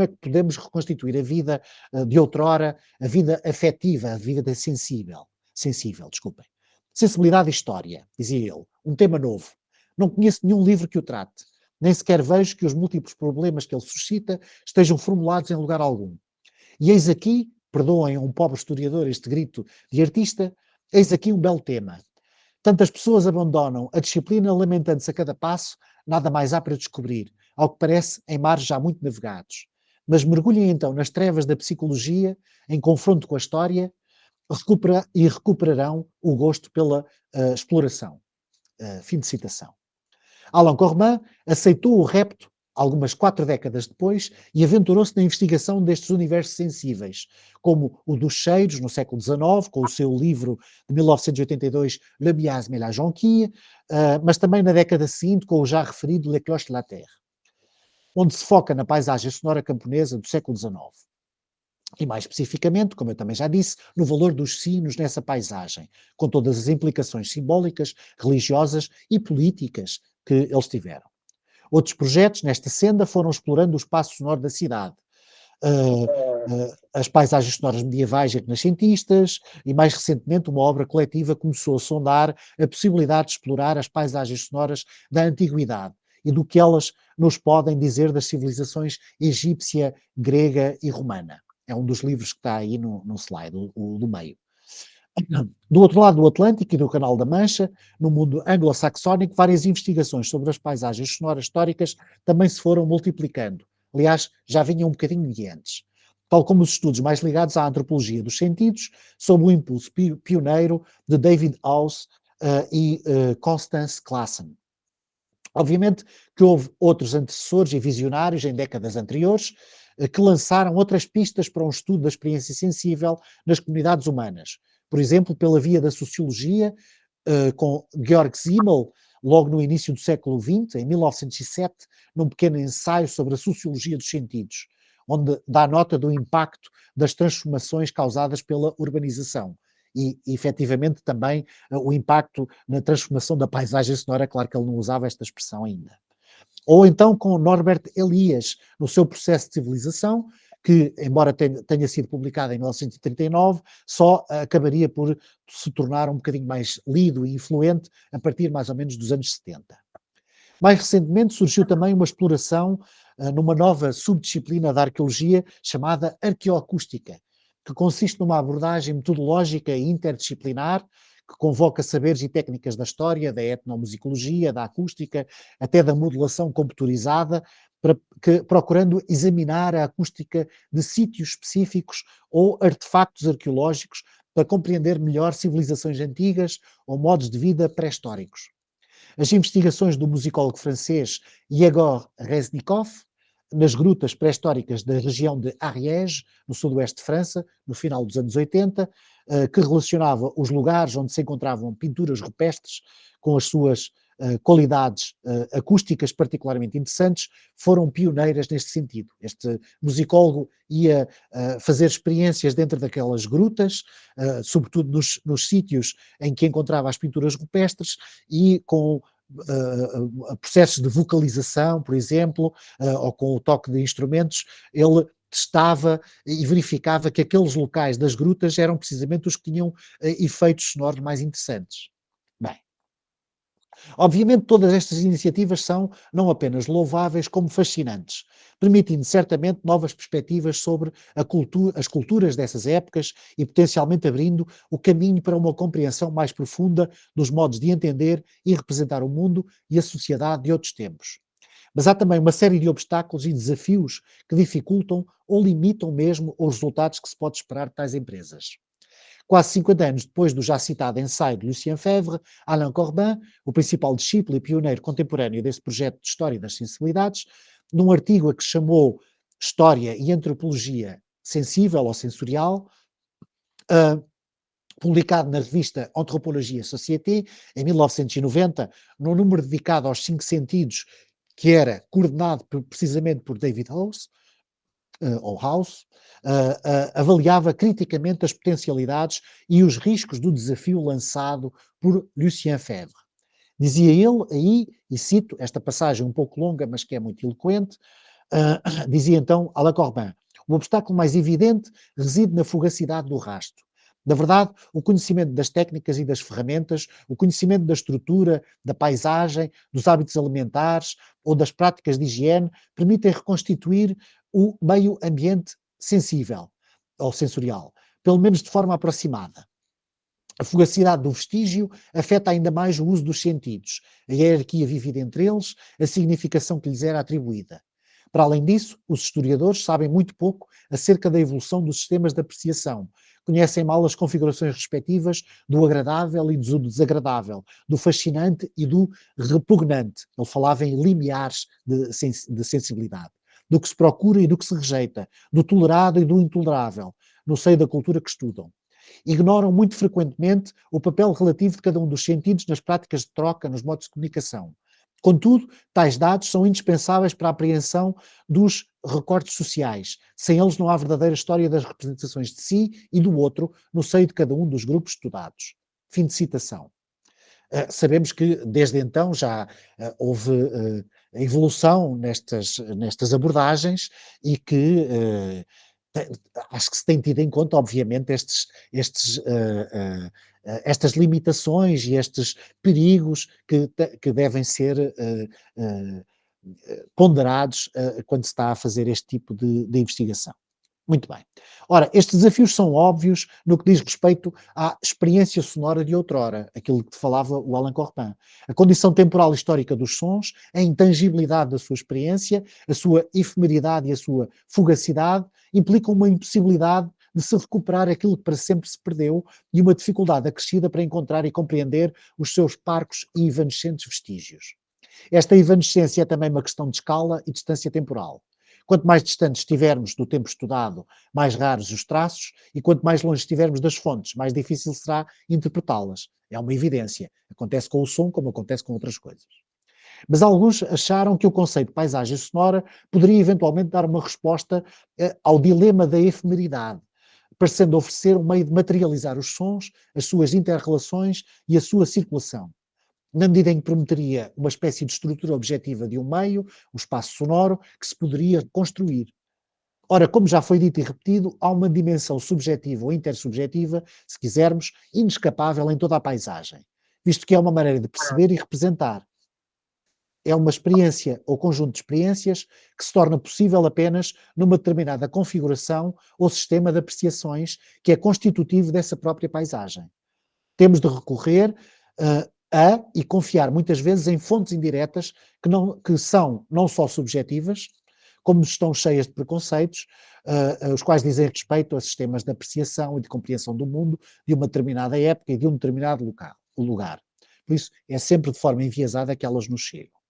[SPEAKER 2] é que podemos reconstituir a vida de outrora, a vida afetiva, a vida sensível, desculpem. Sensibilidade e história, dizia ele, um tema novo. Não conheço nenhum livro que o trate, nem sequer vejo que os múltiplos problemas que ele suscita estejam formulados em lugar algum. E eis aqui, perdoem a um pobre historiador este grito de artista, eis aqui um belo tema. Tantas pessoas abandonam a disciplina lamentando-se a cada passo, nada mais há para descobrir, ao que parece em mares já muito navegados. Mas mergulhem então nas trevas da psicologia, em confronto com a história, e recuperarão o gosto pela exploração. Fim de citação. Alain Corman aceitou o repto algumas 4 décadas depois e aventurou-se na investigação destes universos sensíveis, como o dos cheiros no século XIX, com o seu livro de 1982 Le Miasme et la Jonquille, mas também na década seguinte com o já referido Le Cloche de la Terre, onde se foca na paisagem sonora camponesa do século XIX. E mais especificamente, como eu também já disse, no valor dos sinos nessa paisagem, com todas as implicações simbólicas, religiosas e políticas que eles tiveram. Outros projetos nesta senda foram explorando o espaço sonoro da cidade, as paisagens sonoras medievais e renascentistas, e mais recentemente uma obra coletiva começou a sondar a possibilidade de explorar as paisagens sonoras da antiguidade e do que elas nos podem dizer das civilizações egípcia, grega e romana. É um dos livros que está aí no slide, o do meio. Do outro lado do Atlântico e do Canal da Mancha, no mundo anglo-saxónico, várias investigações sobre as paisagens sonoras históricas também se foram multiplicando. Aliás, já vinham um bocadinho de antes. Tal como os estudos mais ligados à antropologia dos sentidos, sob o impulso pioneiro de David House e Constance Classen. Obviamente que houve outros antecessores e visionários em décadas anteriores que lançaram outras pistas para um estudo da experiência sensível nas comunidades humanas. Por exemplo, pela via da sociologia, com Georg Simmel, logo no início do século XX, em 1907, num pequeno ensaio sobre a sociologia dos sentidos, onde dá nota do impacto das transformações causadas pela urbanização. E efetivamente também o impacto na transformação da paisagem sonora, claro que ele não usava esta expressão ainda. Ou então com Norbert Elias, no seu Processo de Civilização, que, embora tenha sido publicado em 1939, só acabaria por se tornar um bocadinho mais lido e influente a partir mais ou menos dos anos 70. Mais recentemente surgiu também uma exploração numa nova subdisciplina da arqueologia chamada arqueoacústica, que consiste numa abordagem metodológica e interdisciplinar que convoca saberes e técnicas da história, da etnomusicologia, da acústica, até da modulação computurizada, procurando examinar a acústica de sítios específicos ou artefactos arqueológicos para compreender melhor civilizações antigas ou modos de vida pré-históricos. As investigações do musicólogo francês Yegor Reznikov nas grutas pré-históricas da região de Ariège, no sudoeste de França, no final dos anos 80, que relacionava os lugares onde se encontravam pinturas rupestres com as suas qualidades acústicas particularmente interessantes, foram pioneiras neste sentido. Este musicólogo ia fazer experiências dentro daquelas grutas, sobretudo nos sítios em que encontrava as pinturas rupestres, e com processos de vocalização, por exemplo, ou com o toque de instrumentos, ele testava e verificava que aqueles locais das grutas eram precisamente os que tinham efeitos sonoros mais interessantes. Bem, obviamente todas estas iniciativas são não apenas louváveis, como fascinantes, permitindo certamente novas perspectivas sobre as culturas dessas épocas e potencialmente abrindo o caminho para uma compreensão mais profunda dos modos de entender e representar o mundo e a sociedade de outros tempos. Mas há também uma série de obstáculos e desafios que dificultam ou limitam mesmo os resultados que se pode esperar de tais empresas. Quase 50 anos depois do já citado ensaio de Lucien Febvre, Alain Corbin, o principal discípulo e pioneiro contemporâneo desse projeto de História das Sensibilidades, num artigo a que chamou História e Antropologia Sensível ou Sensorial, publicado na revista Anthropologie et Société, em 1990, num número dedicado aos 5 sentidos, que era coordenado precisamente por David House, ou House, avaliava criticamente as potencialidades e os riscos do desafio lançado por Lucien Febvre. Dizia ele aí, e cito esta passagem um pouco longa, mas que é muito eloquente, dizia então Alain Corbin: o obstáculo mais evidente reside na fugacidade do rastro. Na verdade, o conhecimento das técnicas e das ferramentas, o conhecimento da estrutura, da paisagem, dos hábitos alimentares ou das práticas de higiene permitem reconstituir o meio ambiente sensível ou sensorial, pelo menos de forma aproximada. A fugacidade do vestígio afeta ainda mais o uso dos sentidos, a hierarquia vivida entre eles, a significação que lhes era atribuída. Para além disso, os historiadores sabem muito pouco acerca da evolução dos sistemas de apreciação. Conhecem mal as configurações respectivas do agradável e do desagradável, do fascinante e do repugnante. Ele falava em limiares de sensibilidade. Do que se procura e do que se rejeita, do tolerado e do intolerável, no seio da cultura que estudam. Ignoram muito frequentemente o papel relativo de cada um dos sentidos nas práticas de troca, nos modos de comunicação. Contudo, tais dados são indispensáveis para a apreensão dos recortes sociais. Sem eles não há verdadeira história das representações de si e do outro no seio de cada um dos grupos estudados. Fim de citação. Sabemos que desde então já houve evolução nestas abordagens e que acho que se tem tido em conta, obviamente, estas limitações e estes perigos que devem ser ponderados quando se está a fazer este tipo de investigação. Muito bem. Ora, estes desafios são óbvios no que diz respeito à experiência sonora de outrora, aquilo que falava o Alain Corbin. A condição temporal histórica dos sons, a intangibilidade da sua experiência, a sua efemeridade e a sua fugacidade implicam uma impossibilidade de se recuperar aquilo que para sempre se perdeu e uma dificuldade acrescida para encontrar e compreender os seus parcos e evanescentes vestígios. Esta evanescência é também uma questão de escala e distância temporal. Quanto mais distantes estivermos do tempo estudado, mais raros os traços, e quanto mais longe estivermos das fontes, mais difícil será interpretá-las. É uma evidência. Acontece com o som como acontece com outras coisas. Mas alguns acharam que o conceito de paisagem sonora poderia eventualmente dar uma resposta ao dilema da efemeridade, parecendo oferecer um meio de materializar os sons, as suas interrelações e a sua circulação, na medida em que prometeria uma espécie de estrutura objetiva de um meio, o espaço sonoro, que se poderia construir. Ora, como já foi dito e repetido, há uma dimensão subjetiva ou intersubjetiva, se quisermos, inescapável em toda a paisagem, visto que é uma maneira de perceber e representar. É uma experiência ou conjunto de experiências que se torna possível apenas numa determinada configuração ou sistema de apreciações que é constitutivo dessa própria paisagem. Temos de recorrer a e confiar muitas vezes em fontes indiretas que são não só subjetivas, como estão cheias de preconceitos, os quais dizem respeito a sistemas de apreciação e de compreensão do mundo de uma determinada época e de um determinado lugar. Por isso, é sempre de forma enviesada que elas nos chegam.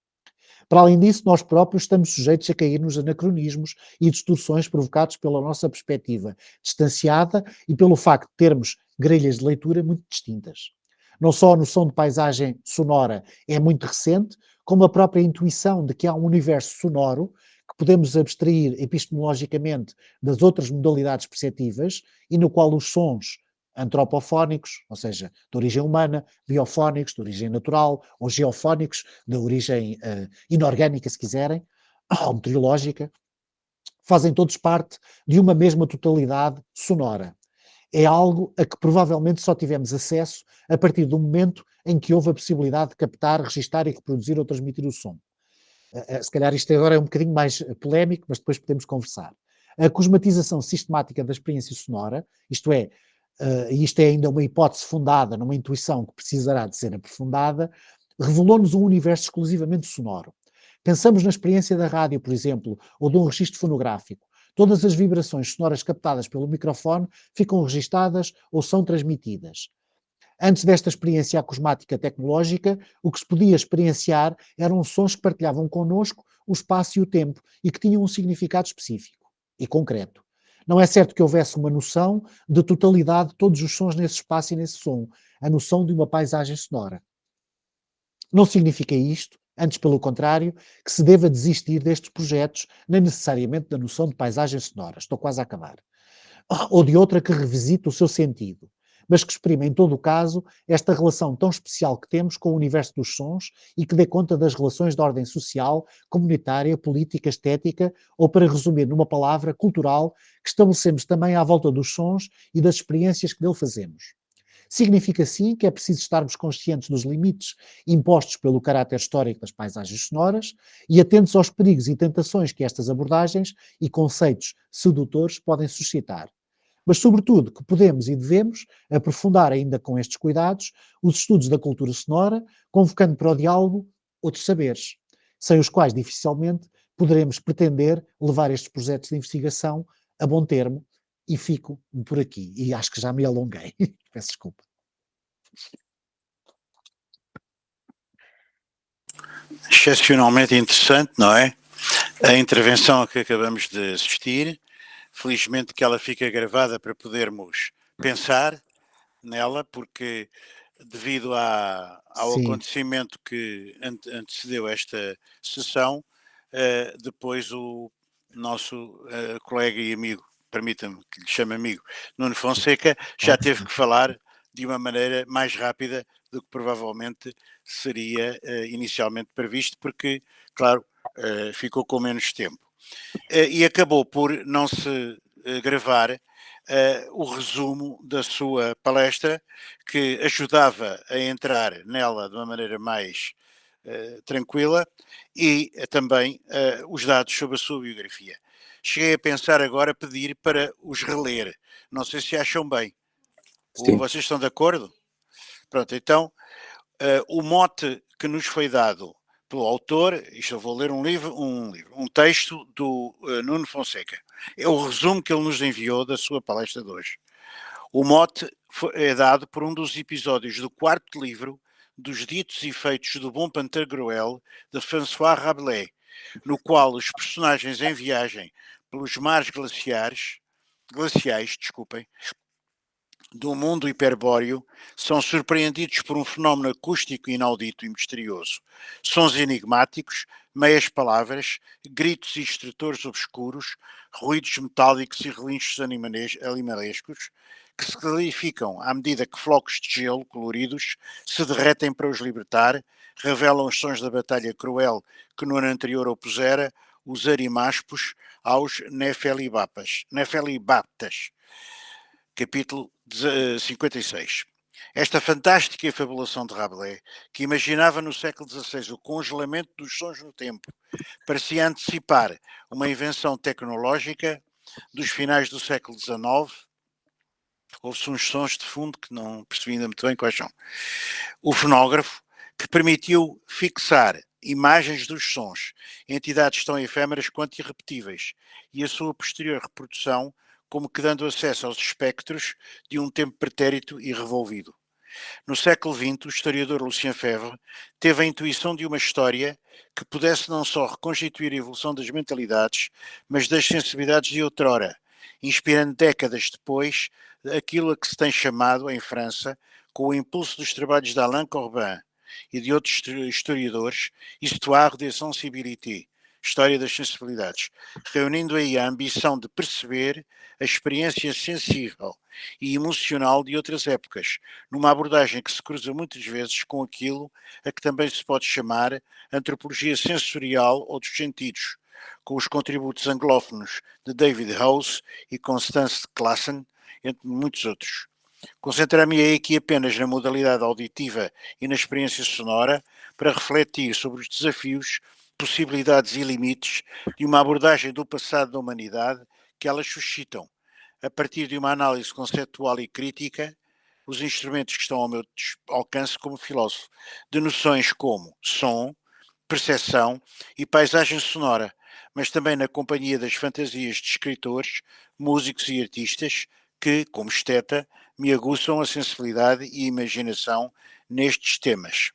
[SPEAKER 2] Para além disso, nós próprios estamos sujeitos a cair nos anacronismos e distorções provocados pela nossa perspectiva distanciada e pelo facto de termos grelhas de leitura muito distintas. Não só a noção de paisagem sonora é muito recente, como a própria intuição de que há um universo sonoro que podemos abstrair epistemologicamente das outras modalidades perceptivas e no qual os sons antropofónicos, ou seja, de origem humana, biofónicos, de origem natural, ou geofónicos, de origem inorgânica, se quiserem, ou meteorológica, fazem todos parte de uma mesma totalidade sonora. É algo a que provavelmente só tivemos acesso a partir do momento em que houve a possibilidade de captar, registar e reproduzir ou transmitir o som. Se calhar isto agora é um bocadinho mais polémico, mas depois podemos conversar. A cosmatização sistemática da experiência sonora, isto é, e isto é ainda uma hipótese fundada numa intuição que precisará de ser aprofundada, revelou-nos um universo exclusivamente sonoro. Pensamos na experiência da rádio, por exemplo, ou de um registro fonográfico. Todas as vibrações sonoras captadas pelo microfone ficam registadas ou são transmitidas. Antes desta experiência acusmática tecnológica, o que se podia experienciar eram sons que partilhavam connosco o espaço e o tempo e que tinham um significado específico e concreto. Não é certo que houvesse uma noção de totalidade de todos os sons nesse espaço e nesse som, a noção de uma paisagem sonora. Não significa isto, antes pelo contrário, que se deva desistir destes projetos, nem necessariamente da noção de paisagem sonora. Estou quase a acabar. Ou de outra que revisite o seu sentido, mas que exprime, em todo o caso, esta relação tão especial que temos com o universo dos sons e que dê conta das relações de ordem social, comunitária, política, estética, ou, para resumir numa palavra, cultural, que estabelecemos também à volta dos sons e das experiências que dele fazemos. Significa, sim, que é preciso estarmos conscientes dos limites impostos pelo caráter histórico das paisagens sonoras e atentos aos perigos e tentações que estas abordagens e conceitos sedutores podem suscitar. Mas, sobretudo, que podemos e devemos aprofundar ainda com estes cuidados os estudos da cultura sonora, convocando para o diálogo outros saberes, sem os quais dificilmente poderemos pretender levar estes projetos de investigação a bom termo. E fico por aqui. E acho que já me alonguei. Peço desculpa.
[SPEAKER 1] Excepcionalmente interessante, não é? A intervenção a que acabamos de assistir. Felizmente que ela fica gravada para podermos pensar nela, porque devido ao
[SPEAKER 2] Sim,
[SPEAKER 1] acontecimento que antecedeu esta sessão, depois o nosso colega e amigo, permita-me que lhe chame amigo, Nuno Fonseca, já
[SPEAKER 2] claro que
[SPEAKER 1] teve
[SPEAKER 2] sim.
[SPEAKER 1] que falar de uma maneira mais rápida do que provavelmente seria inicialmente previsto, porque, claro, ficou com menos tempo. E acabou por não se gravar o resumo da sua palestra, que ajudava a entrar nela de uma maneira mais tranquila, e também os dados sobre a sua biografia. Cheguei a pensar agora pedir para os reler. Não sei se acham bem.
[SPEAKER 3] Sim.
[SPEAKER 1] Vocês estão de acordo? Pronto, então o mote que nos foi dado pelo autor, isto eu vou ler um texto do Nuno Fonseca. É o resumo que ele nos enviou da sua palestra de hoje. O mote é dado por um dos episódios do quarto livro dos Ditos e Feitos do Bom Pantagruel, de François Rabelais, no qual os personagens em viagem pelos mares glaciais, desculpem, do mundo hiperbóreo são surpreendidos por um fenómeno acústico inaudito e misterioso. Sons enigmáticos, meias palavras, gritos e estertores obscuros, ruídos metálicos e relinchos animalescos que se clarificam à medida que flocos de gelo coloridos se derretem para os libertar, revelam os sons da batalha cruel que no ano anterior opusera os arimaspos aos nefelibatas. Capítulo 56. Esta fantástica fabulação de Rabelais, que imaginava no século XVI o congelamento dos sons no tempo, parecia antecipar uma invenção tecnológica dos finais do século XIX. Houve-se uns sons de fundo que não percebi ainda muito bem quais são. O fonógrafo, que permitiu fixar imagens dos sons, entidades tão efêmeras quanto irrepetíveis, e a sua posterior reprodução, como que dando acesso aos espectros de um tempo pretérito e revolvido. No século XX, o historiador Lucien Febvre teve a intuição de uma história que pudesse não só reconstituir a evolução das mentalidades, mas das sensibilidades de outrora, inspirando décadas depois aquilo a que se tem chamado, em França, com o impulso dos trabalhos de Alain Corbin e de outros historiadores, Histoire des sensibilités, História das sensibilidades, reunindo aí a ambição de perceber a experiência sensível e emocional de outras épocas, numa abordagem que se cruza muitas vezes com aquilo a que também se pode chamar antropologia sensorial ou dos sentidos, com os contributos anglófonos de David House e Constance Classen, entre muitos outros. Concentrar-me aqui apenas na modalidade auditiva e na experiência sonora para refletir sobre os desafios, possibilidades e limites de uma abordagem do passado da humanidade que elas suscitam, a partir de uma análise conceptual e crítica, os instrumentos que estão ao meu alcance como filósofo, de noções como som, percepção e paisagem sonora, mas também na companhia das fantasias de escritores, músicos e artistas que, como esteta, me aguçam a sensibilidade e a imaginação nestes temas.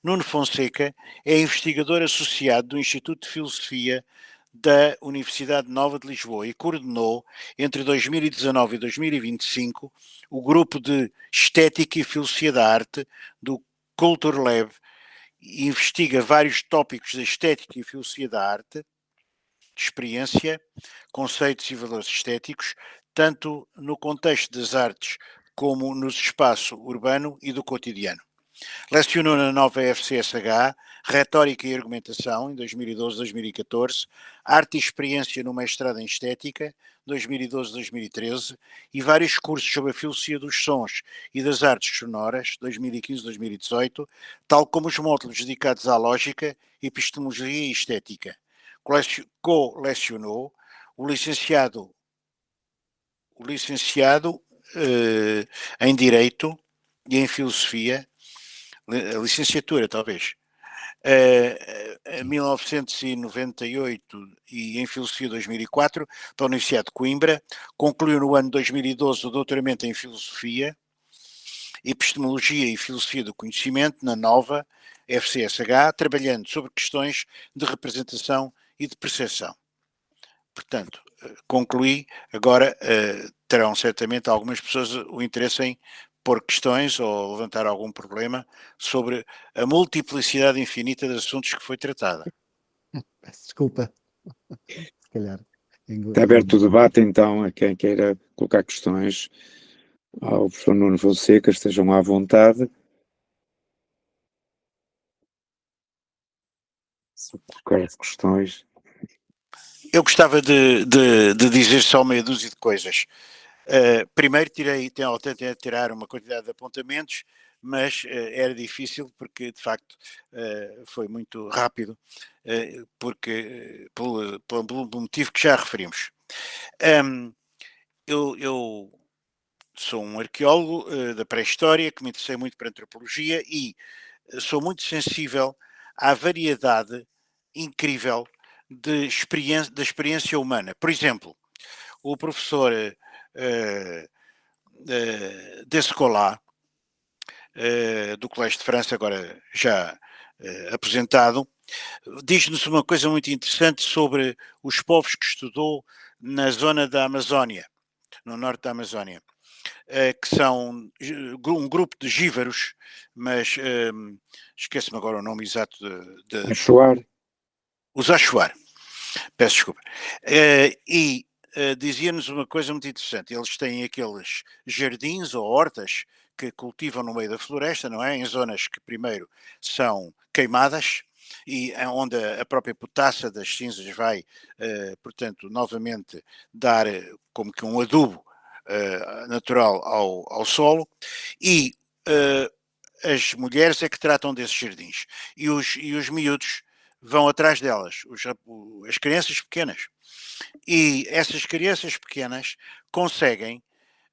[SPEAKER 1] Nuno Fonseca é investigador associado do Instituto de Filosofia da Universidade Nova de Lisboa e coordenou, entre 2019 e 2025, o grupo de Estética e Filosofia da Arte do Culture Lab e investiga vários tópicos da estética e filosofia da arte, de experiência, conceitos e valores estéticos, tanto no contexto das artes como no espaço urbano e do cotidiano. Lecionou na nova FCSH Retórica e Argumentação, em 2012-2014, Arte e Experiência no Mestrado em Estética, 2012-2013, e vários cursos sobre a filosofia dos sons e das artes sonoras, 2015-2018, tal como os módulos dedicados à lógica, epistemologia e estética. Co-lecionou o licenciado em Direito e em Filosofia, a licenciatura talvez, em 1998 e em Filosofia 2004 pela Universidade de Coimbra, concluiu no ano 2012 o doutoramento em Filosofia, Epistemologia e Filosofia do Conhecimento na nova FCSH, trabalhando sobre questões de representação e de percepção. Portanto, concluí, agora terão certamente algumas pessoas o interesse em pôr questões ou levantar algum problema sobre a multiplicidade infinita de assuntos que foi tratada.
[SPEAKER 2] Peço desculpa. Se calhar.
[SPEAKER 3] Está aberto o debate, então, a quem queira colocar questões ao professor Nuno Fonseca, estejam à vontade. Se colocar questões.
[SPEAKER 1] Eu gostava de dizer só meia dúzia de coisas. Primeiro tentei tirar uma quantidade de apontamentos, mas era difícil porque de facto foi muito rápido, pelo motivo que já referimos. Eu sou um arqueólogo da pré-história que me interessei muito para a antropologia e sou muito sensível à variedade incrível da experiência humana. Por exemplo, o professor Descola, do Colégio de França, agora já aposentado, diz-nos uma coisa muito interessante sobre os povos que estudou na zona da Amazónia, no norte da Amazónia. que são um grupo de jívaros, mas esqueço-me agora o nome exato
[SPEAKER 3] Achoar.
[SPEAKER 1] os Achuar, peço desculpa. E dizia-nos uma coisa muito interessante, eles têm aqueles jardins ou hortas que cultivam no meio da floresta, não é? Em zonas que primeiro são queimadas e onde a própria potassa das cinzas vai, portanto, novamente dar como que um adubo natural ao solo, e as mulheres é que tratam desses jardins e os miúdos vão atrás delas, as crianças pequenas. E essas crianças pequenas conseguem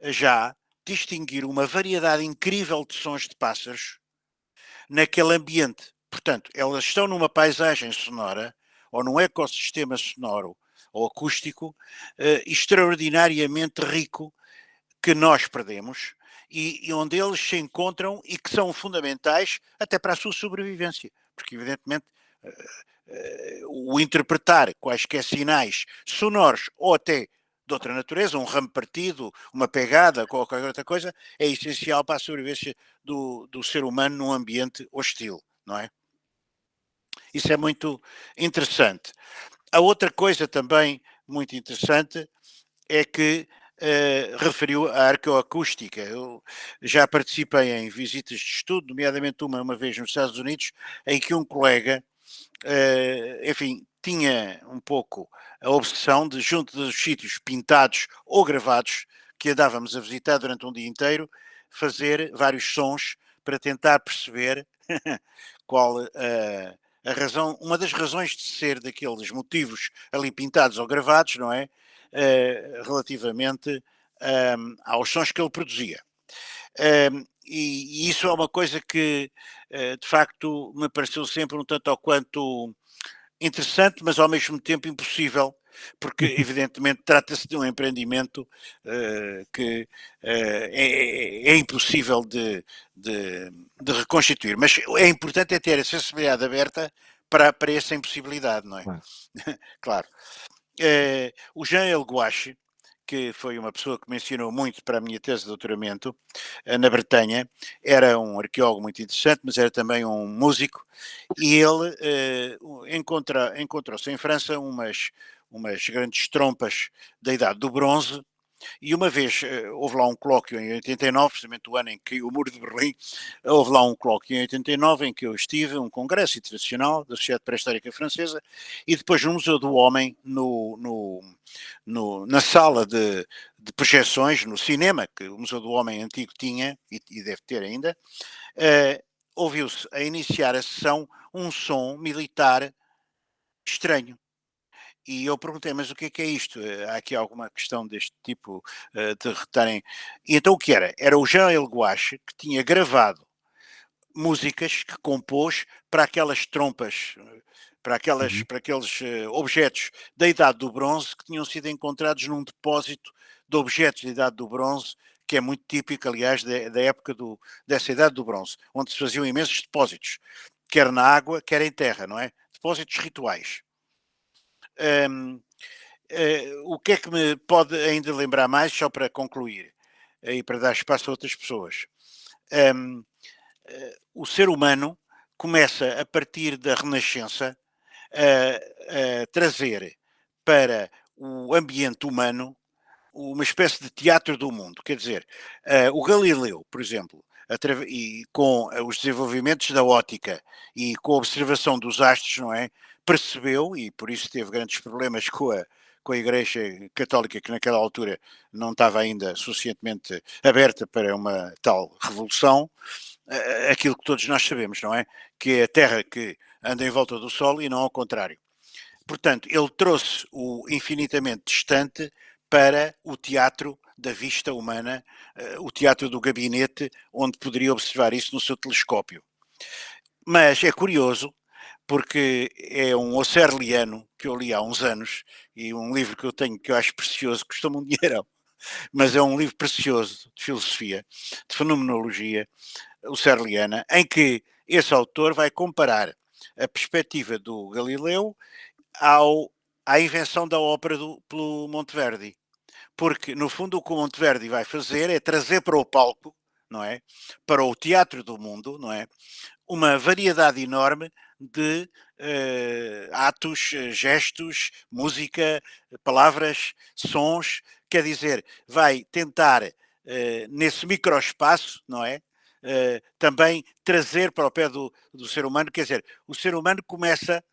[SPEAKER 1] já distinguir uma variedade incrível de sons de pássaros naquele ambiente. Portanto, elas estão numa paisagem sonora ou num ecossistema sonoro ou acústico extraordinariamente rico, que nós perdemos e onde eles se encontram e que são fundamentais até para a sua sobrevivência, porque evidentemente o interpretar quaisquer sinais sonoros ou até de outra natureza, um ramo partido, uma pegada, qualquer outra coisa, é essencial para a sobrevivência do ser humano num ambiente hostil, não é? Isso é muito interessante. A outra coisa também muito interessante é que referiu a arqueoacústica. Eu já participei em visitas de estudo, nomeadamente uma vez nos Estados Unidos, em que um colega, enfim, tinha um pouco a obsessão de, junto dos sítios pintados ou gravados que andávamos a visitar durante um dia inteiro, fazer vários sons para tentar perceber qual a razão, uma das razões de ser daqueles motivos ali pintados ou gravados, não é? Relativamente aos sons que ele produzia. E isso é uma coisa que, de facto, me pareceu sempre um tanto ou quanto interessante, mas ao mesmo tempo impossível, porque evidentemente trata-se de um empreendimento que é impossível de reconstituir. Mas é importante é ter a sensibilidade aberta para essa impossibilidade, não é?
[SPEAKER 2] Claro.
[SPEAKER 1] Claro. O Jean Elguache, que foi uma pessoa que me ensinou muito para a minha tese de doutoramento na Bretanha, era um arqueólogo muito interessante, mas era também um músico, e ele encontrou-se em França umas grandes trompas da Idade do Bronze, e uma vez houve lá um colóquio em 89, precisamente o ano em que o Muro de Berlim, houve lá um colóquio em 89 em que eu estive, um congresso internacional da Sociedade Pré-Histórica Francesa, e depois no Museu do Homem, na sala de projeções, no cinema, que o Museu do Homem antigo tinha, e deve ter ainda, ouviu-se a iniciar a sessão um som militar estranho. E eu perguntei, mas o que é isto? Há aqui alguma questão deste tipo de retarem? E então o que era? Era o Jean Elguache que tinha gravado músicas que compôs para aquelas trompas, para
[SPEAKER 2] Uhum.
[SPEAKER 1] aqueles objetos da Idade do Bronze que tinham sido encontrados num depósito de objetos da Idade do Bronze, que é muito típico, aliás, da época dessa Idade do Bronze, onde se faziam imensos depósitos, quer na água, quer em terra, não é? Depósitos rituais. O que é que me pode ainda lembrar mais, só para concluir, e para dar espaço a outras pessoas? O ser humano começa, a partir da Renascença, a trazer para o ambiente humano uma espécie de teatro do mundo. Quer dizer, o Galileu, por exemplo, e com os desenvolvimentos da ótica e com a observação dos astros, não é? Percebeu, e por isso teve grandes problemas com a Igreja Católica, que naquela altura não estava ainda suficientemente aberta para uma tal revolução, aquilo que todos nós sabemos, não é? Que é a Terra que anda em volta do Sol e não ao contrário. Portanto, ele trouxe o infinitamente distante para o teatro da vista humana, o teatro do gabinete, onde poderia observar isso no seu telescópio. Mas é curioso, porque é um Husserliano que eu li há uns anos, e um livro que eu tenho que eu acho precioso, custa-me um dinheirão, mas é um livro precioso de filosofia, de fenomenologia husserliana, em que esse autor vai comparar a perspectiva do Galileu à invenção da ópera pelo Monteverdi. porque no fundo o que o Monteverdi vai fazer é trazer para o palco, não é? Para o teatro do mundo, não é? Uma variedade enorme de atos, gestos, música, palavras, sons, quer dizer, vai tentar nesse microespaço, não é? Também trazer para o pé do ser humano, quer dizer, o ser humano começa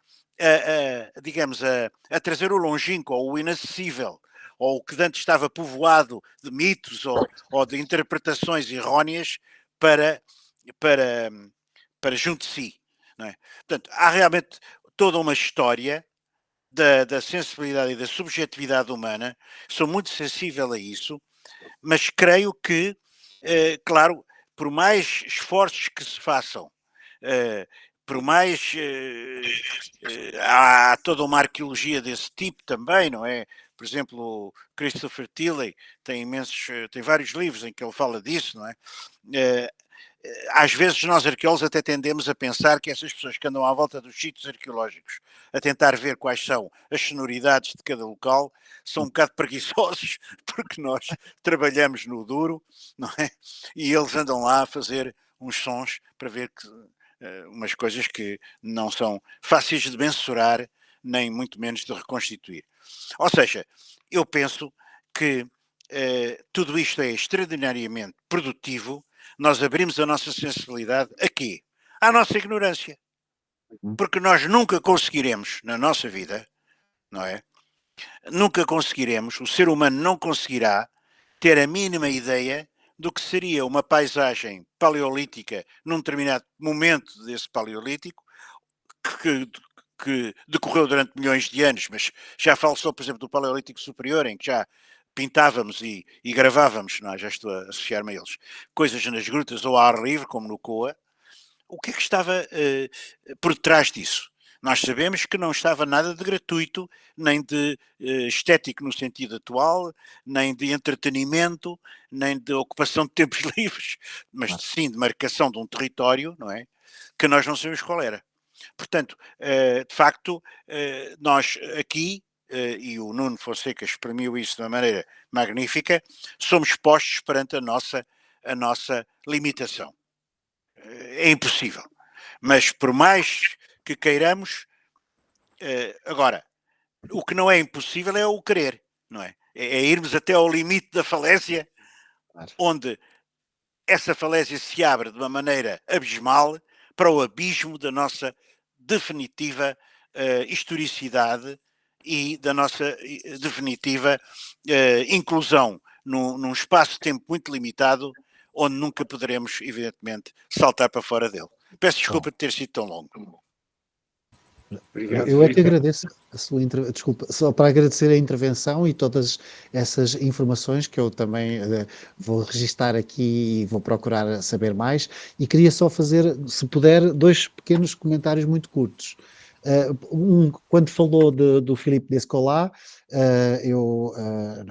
[SPEAKER 1] digamos, a trazer o longínquo ou o inacessível, ou o que antes estava povoado de mitos ou de interpretações erróneas para, para, para junto de si. Não é? Portanto, há realmente toda uma história da sensibilidade e da subjetividade humana. Sou muito sensível a isso, mas creio que, claro, por mais esforços que se façam, por mais há toda uma arqueologia desse tipo também, não é? Por exemplo, o Christopher Tilley tem tem vários livros em que ele fala disso, não é? Às vezes nós arqueólogos até tendemos a pensar que essas pessoas que andam à volta dos sítios arqueológicos a tentar ver quais são as sonoridades de cada local são um bocado preguiçosos porque nós trabalhamos no duro, não é? E eles andam lá a fazer uns sons para ver que umas coisas que não são fáceis de mensurar nem muito menos de reconstituir. Ou seja, eu penso que tudo isto é extraordinariamente produtivo. Nós abrimos a nossa sensibilidade a quê? À nossa ignorância. Porque nós nunca conseguiremos, na nossa vida, não é? Nunca conseguiremos, o ser humano não conseguirá ter a mínima ideia do que seria uma paisagem paleolítica num determinado momento desse paleolítico, que, que decorreu durante milhões de anos, mas já falo só, por exemplo, do Paleolítico Superior, em que já pintávamos e gravávamos, não, já estou a associar-me a eles, coisas nas grutas ou ao ar livre, como no Coa. O que é que estava por detrás disso? Nós sabemos que não estava nada de gratuito, nem de estético no sentido atual, nem de entretenimento, nem de ocupação de tempos livres, mas sim de marcação de um território, não é? Que nós não sabemos qual era. Portanto, de facto, nós aqui, e o Nuno Fonseca exprimiu isso de uma maneira magnífica, somos postos perante a nossa limitação. É impossível. Mas por mais que queiramos, agora, o que não é impossível é o querer, não é? É irmos até ao limite da falésia, onde essa falésia se abre de uma maneira abismal para o abismo da nossa definitiva historicidade e da nossa definitiva inclusão num espaço-tempo muito limitado, onde nunca poderemos, evidentemente, saltar para fora dele. Peço desculpa de ter sido tão longo.
[SPEAKER 3] Obrigado,
[SPEAKER 2] eu é que
[SPEAKER 3] Filipe.
[SPEAKER 2] agradeço a sua desculpa, só para agradecer a intervenção e todas essas informações que eu também vou registar aqui e vou procurar saber mais. E queria só fazer, se puder, dois pequenos comentários muito curtos. Quando falou do Philippe Descola, eu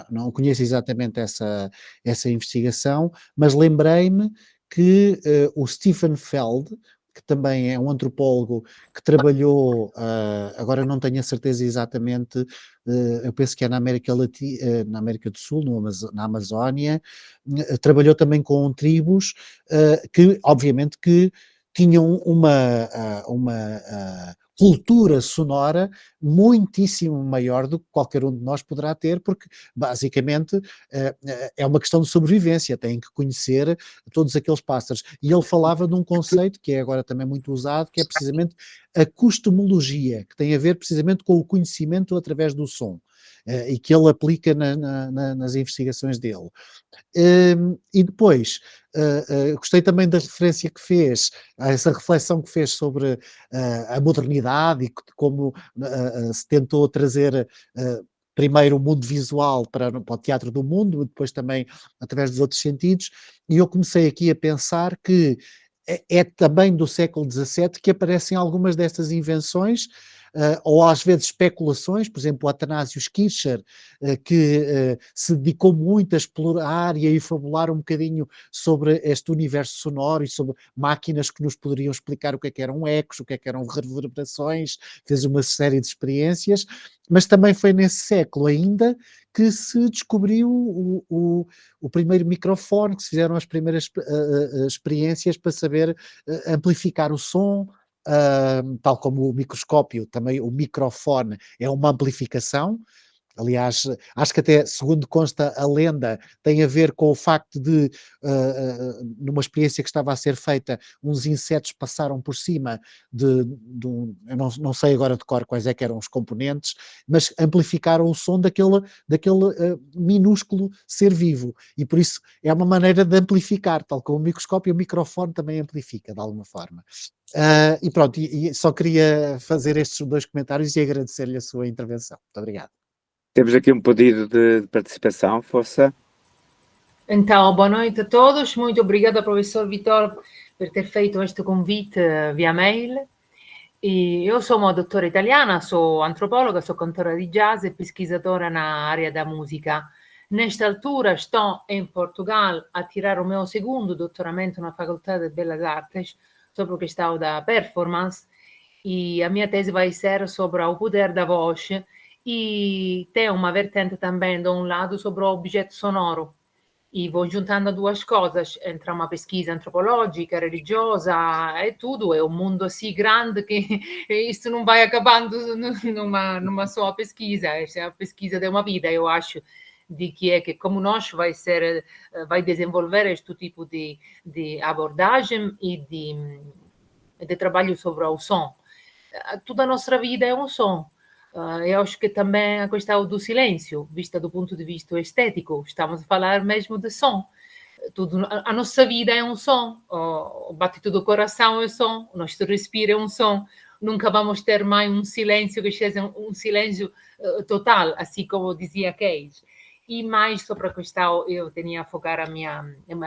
[SPEAKER 2] não conheço exatamente essa investigação, mas lembrei-me que o Stefan Feld, que também é um antropólogo que trabalhou, agora não tenho a certeza exatamente, eu penso que é na América Latina, na América do Sul, na Amazónia, trabalhou também com tribos que, obviamente, que tinham uma cultura sonora muitíssimo maior do que qualquer um de nós poderá ter, porque basicamente é uma questão de sobrevivência, têm que conhecer todos aqueles pássaros. E ele falava de um conceito que é agora também muito usado, que é precisamente a costumologia, que tem a ver precisamente com o conhecimento através do som. E que ele aplica nas investigações dele. E depois, gostei também da referência que fez, essa reflexão que fez sobre a modernidade e como se tentou trazer primeiro o mundo visual para o teatro do mundo, depois também através dos outros sentidos, e eu comecei aqui a pensar que é também do século XVII que aparecem algumas destas invenções, ou às vezes especulações, por exemplo, o Atanasius Kircher, que se dedicou muito a explorar e a fabular um bocadinho sobre este universo sonoro e sobre máquinas que nos poderiam explicar o que eram ecos, o que eram reverberações, fez uma série de experiências, mas também foi nesse século ainda que se descobriu o primeiro microfone, que se fizeram as primeiras experiências para saber amplificar o som, tal como o microscópio, também o microfone é uma amplificação. Aliás, acho que até, segundo consta a lenda, tem a ver com o facto de, numa experiência que estava a ser feita, uns insetos passaram por cima eu não sei agora de cor quais é que eram os componentes, mas amplificaram o som daquele minúsculo ser vivo. E por isso é uma maneira de amplificar, tal como o microscópio, o microfone também amplifica, de alguma forma. E pronto, e só queria fazer estes 2 comentários e agradecer-lhe a sua intervenção. Muito obrigado.
[SPEAKER 3] Temos aqui um pedido de participação, força.
[SPEAKER 4] Então, boa noite a todos. Muito obrigada, professor Vitor, por ter feito este convite via mail. E eu sou uma doutora italiana, sou antropologa, sou cantora di jazz e pesquisadora na área da música. Nesta altura estou em Portugal a tirar o meu segundo doutoramento na Faculdade de Belas Artes sobre a questão da performance e a minha tese vai ser sobre o poder da voz e tem uma vertente também, de um lado, sobre o objeto sonoro. E vou juntando duas coisas, entra uma pesquisa antropológica, religiosa, é tudo, é um mundo assim grande que isso não vai acabando numa só pesquisa, essa é a pesquisa de uma vida, eu acho, de que é que como nós vai desenvolver este tipo de abordagem e de trabalho sobre o som. Toda a nossa vida é um som. Eu acho que também a questão do silêncio, vista do ponto de vista estético, estamos a falar mesmo de som. A nossa vida é um som, o batido do coração é um som, o nosso respiro é um som. Nunca vamos ter mais um silêncio que seja um silêncio total, assim como dizia Cage. E mais sobre a questão, eu tinha a focar a minha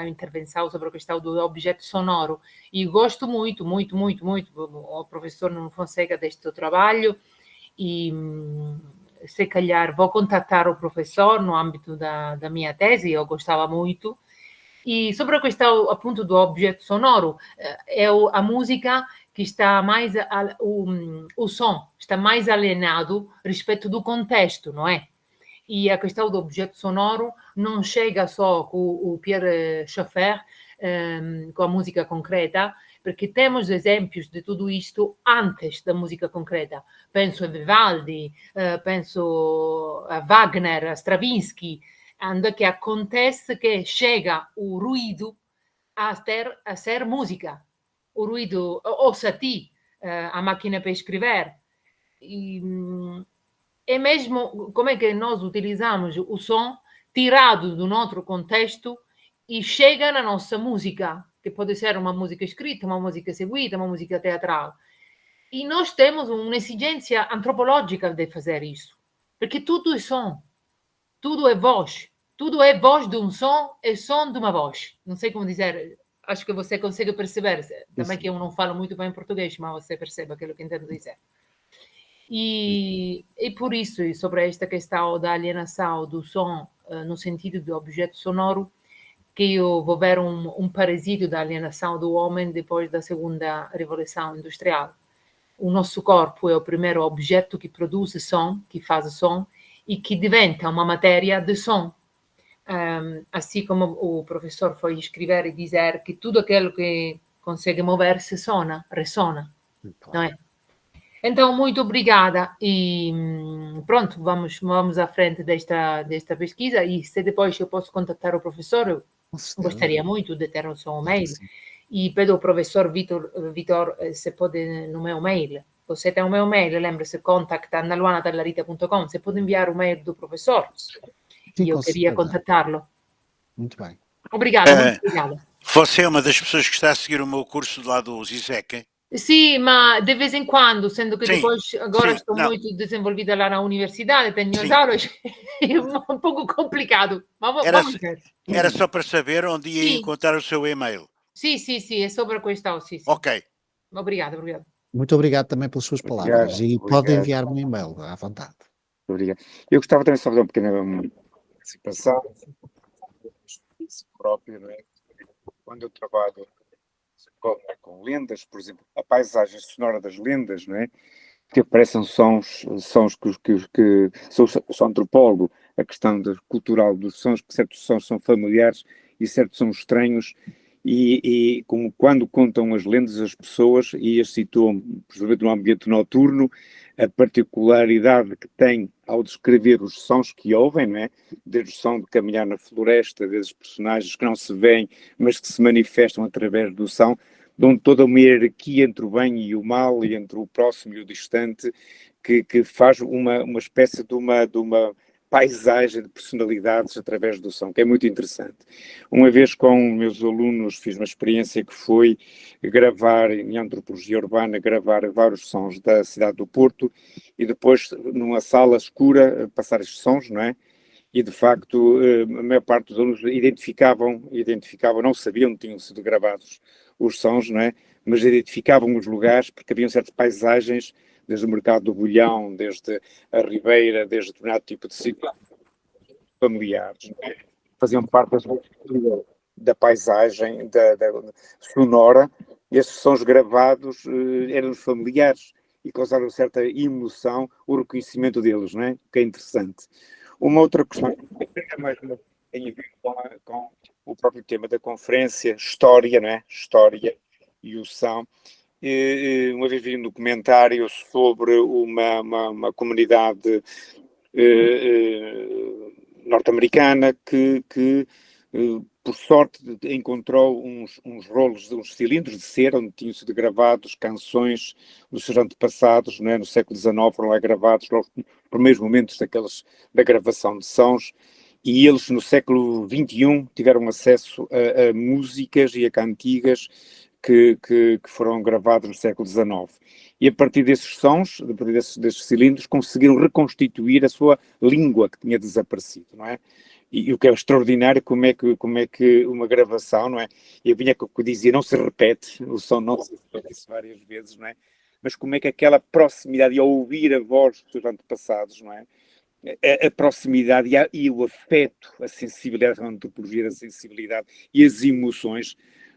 [SPEAKER 4] intervenção sobre a questão do objeto sonoro. E gosto muito, muito, muito, muito, o professor Nuno Fonseca, deste trabalho. E se calhar vou contatar o professor no âmbito da minha tese, eu gostava muito. E sobre a questão, appunto, do objeto sonoro, é a música que está mais, o som está mais alienado respeito do contexto, não é? E a questão do objeto sonoro não chega só com o Pierre Schaeffer, com a música concreta, porque temos exemplos de tudo isto antes da música concreta. Penso a Vivaldi, penso a Wagner, a Stravinsky, onde que acontece que chega o ruído a ser música. O ruído, o Satie, a máquina para escrever. E mesmo como é que nós utilizamos o som tirado do nosso contexto e chega na nossa música, que pode ser uma música escrita, uma música seguida, uma música teatral. E nós temos uma exigência antropológica de fazer isso, porque tudo é som, tudo é voz de um som, é som de uma voz. Não sei como dizer, acho que você consegue perceber, também que eu não falo muito bem português, mas você percebe aquilo que entendo dizer. E por isso, sobre esta questão da alienação do som no sentido do objeto sonoro, que eu vou ver um parasito da alienação do homem depois da segunda revolução industrial. O nosso corpo é o primeiro objeto que produz som, que faz som, e que diventa uma matéria de som. Assim como o professor foi escrever e dizer que tudo aquilo que consegue mover-se ressona, não é? Então, muito obrigada e pronto, vamos à frente desta pesquisa e se depois eu posso contatar o professor, eu gostaria muito de ter o seu mail e peço ao professor Vitor se pode no meu mail. Você tem o meu mail, lembra-se, contact@luanatallarita.com, você pode enviar o mail do professor e eu queria contatá-lo.
[SPEAKER 2] Muito bem.
[SPEAKER 4] Obrigada, muito obrigada.
[SPEAKER 1] Você é uma das pessoas que está a seguir o meu curso lá do Zizek?
[SPEAKER 4] Sim, ma de vez em quando, sendo que depois agora estou
[SPEAKER 1] não.
[SPEAKER 4] muito desenvolvida lá na universidade, tenho as aulas, é um pouco complicado. Mas vamos ver.
[SPEAKER 1] Era só para saber onde ia encontrar o seu e-mail.
[SPEAKER 4] Sim, é sobre a questão, sim.
[SPEAKER 1] Ok.
[SPEAKER 4] Obrigada.
[SPEAKER 2] Muito obrigado também pelas suas palavras. E pode enviar-me um e-mail, à vontade.
[SPEAKER 3] Obrigado. Eu gostava também só de dar uma pequena participação. Isso próprio, não é? Quando eu trabalho com lendas, por exemplo, a paisagem sonora das lendas, não é? que aparecem sons que sou antropólogo, a questão cultural dos sons, que certos sons são familiares e certos são estranhos, e como quando contam as lendas as pessoas, e as situam, precisamente no ambiente noturno, a particularidade que tem ao descrever os sons que ouvem, não é? Desde o som de caminhar na floresta, desde os personagens que não se veem, mas que se manifestam através do som, dão toda uma hierarquia entre o bem e o mal, e entre o próximo e o distante, que faz uma espécie de uma paisagem de personalidades através do som, que é muito interessante. Uma vez com meus alunos fiz uma experiência que foi gravar, em antropologia urbana, gravar vários sons da cidade do Porto e depois, numa sala escura, passar estes sons, não é? E, de facto, a maior parte dos alunos identificavam, não sabiam que tinham sido gravados os sons, não é? Mas identificavam os lugares, porque haviam certas paisagens, desde o Mercado do Bolhão, desde a Ribeira, desde determinado tipo de sítio familiares, não é? Faziam parte da paisagem sonora, e esses sons gravados eram familiares e causaram certa emoção o reconhecimento deles, não é? Que é interessante. Uma outra questão tem a ver com o próprio tema da conferência, história, não é? História e o som. Uma vez vi um documentário sobre uma comunidade norte-americana que por sorte encontrou uns rolos, uns cilindros de cera onde tinham sido gravados canções dos seus antepassados, não é? No século XIX foram lá gravados logo nos primeiros momentos da gravação de sons, e eles no século XXI tiveram acesso a músicas e a cantigas que foram gravados no século XIX. E a partir desses sons, a partir desses cilindros, conseguiram reconstituir a sua língua que tinha desaparecido, não é? E o que é extraordinário, como é que uma gravação, não é? Eu vinha que dizia, não se repete, o som não se repete várias vezes, não é? Mas como é que aquela proximidade, ao ouvir a voz dos seus antepassados, não é? A proximidade e o afeto, a sensibilidade, a antropologia da sensibilidade e as emoções,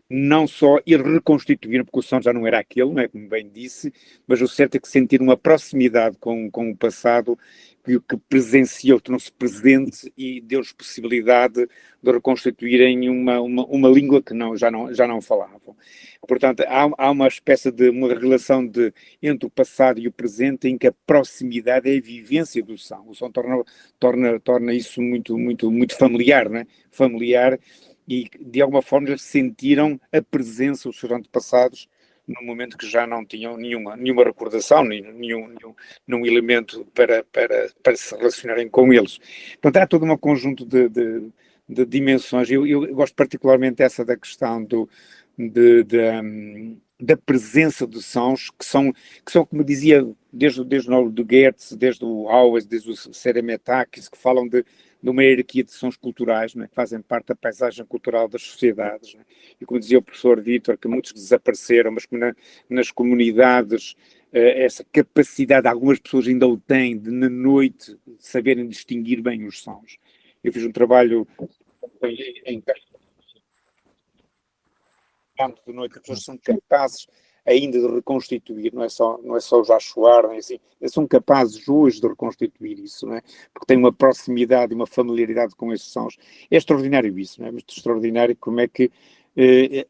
[SPEAKER 3] não só ir reconstituir, porque o som já não era aquele, não é? Como bem disse, mas o certo é que sentir uma proximidade com o passado que presenciou, tornou-se presente e deu-lhes possibilidade de reconstituírem uma língua que já não falavam. Portanto, há uma espécie de uma relação entre o passado e o presente em que a proximidade é a vivência do som. O som torna isso muito, muito, muito familiar, não é? Familiar, e de alguma forma já sentiram a presença dos seus antepassados num momento que já não tinham nenhuma recordação, nenhum elemento para se relacionarem com eles. Portanto, há todo um conjunto de dimensões. Eu gosto particularmente dessa da questão da presença de sons que são, como dizia, desde o do Goethe, desde o Howes, desde o Seremetakis, que falam de uma hierarquia de sons culturais, não é? Que fazem parte da paisagem cultural das sociedades. Não é? E como dizia o professor Vítor, que muitos desapareceram, mas que nas comunidades essa capacidade, algumas pessoas ainda o têm, de na noite saberem distinguir bem os sons. Eu fiz um trabalho em campo de noite, as pessoas são capazes ainda de reconstituir, não é só o Jachuar, nem assim, eles são capazes hoje de reconstituir isso, não é? Porque têm uma proximidade e uma familiaridade com esses sons. É extraordinário isso, não é? Mas extraordinário como é que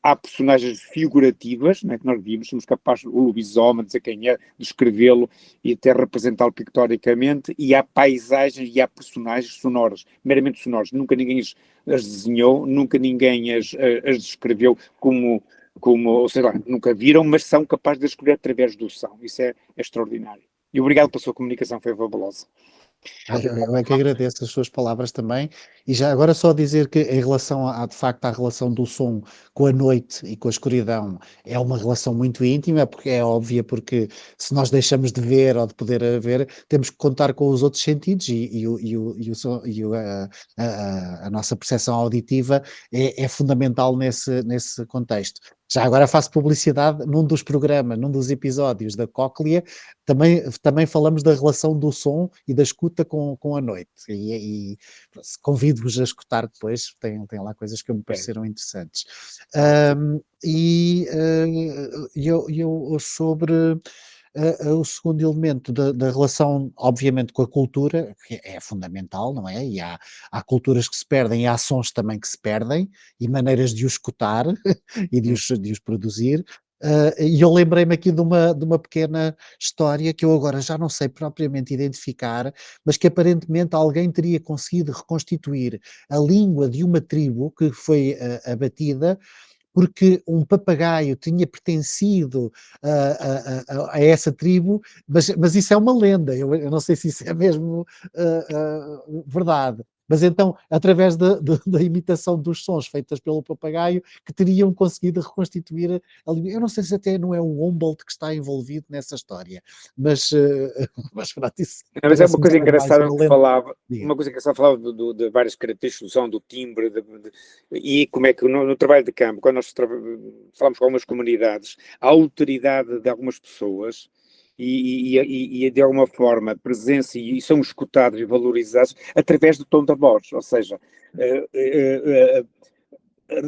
[SPEAKER 3] há personagens figurativas, não é? Que nós vimos, somos capazes, o lobisomem, dizer quem é, descrevê-lo e até representá-lo pictoricamente, e há paisagens e há personagens sonoras, meramente sonoras. Nunca ninguém as desenhou, nunca ninguém as descreveu como, ou sei lá, nunca viram, mas são capazes de escolher através do som. Isso é extraordinário. E obrigado pela sua comunicação, foi fabulosa.
[SPEAKER 2] Eu é que agradeço as suas palavras também, e já agora só dizer que em relação de facto à relação do som com a noite e com a escuridão, é uma relação muito íntima, porque é óbvia, porque se nós deixamos de ver ou de poder ver, temos que contar com os outros sentidos, o som, a nossa percepção auditiva é fundamental nesse contexto. Já agora faço publicidade num dos programas, num dos episódios da Cóclea, também falamos da relação do som e da escuta com a noite, e convido-vos a escutar depois, tem lá coisas que me pareceram interessantes. Eu sobre o segundo elemento da relação, obviamente, com a cultura, que é fundamental, não é? E há culturas que se perdem e há sons também que se perdem e maneiras de os escutar e de os produzir. E eu lembrei-me aqui de uma pequena história que eu agora já não sei propriamente identificar, mas que aparentemente alguém teria conseguido reconstituir a língua de uma tribo que foi abatida porque um papagaio tinha pertencido a essa tribo, mas isso é uma lenda, eu não sei se isso é mesmo verdade. Mas então, através da imitação dos sons feitas pelo papagaio, que teriam conseguido reconstituir a língua. Eu não sei se até não é o Humboldt que está envolvido nessa história, mas, mas pronto, isso
[SPEAKER 3] Mas é uma
[SPEAKER 2] parece-me
[SPEAKER 3] coisa
[SPEAKER 2] ser mais
[SPEAKER 3] engraçada
[SPEAKER 2] uma
[SPEAKER 3] que
[SPEAKER 2] lenda.
[SPEAKER 3] falava,
[SPEAKER 2] Diga.
[SPEAKER 3] uma coisa que falava de várias características do som, do timbre, e como é que no trabalho de campo, quando nós falamos com algumas comunidades, a autoridade de algumas pessoas e de alguma forma a presença e são escutados e valorizados através do tom da voz, ou seja,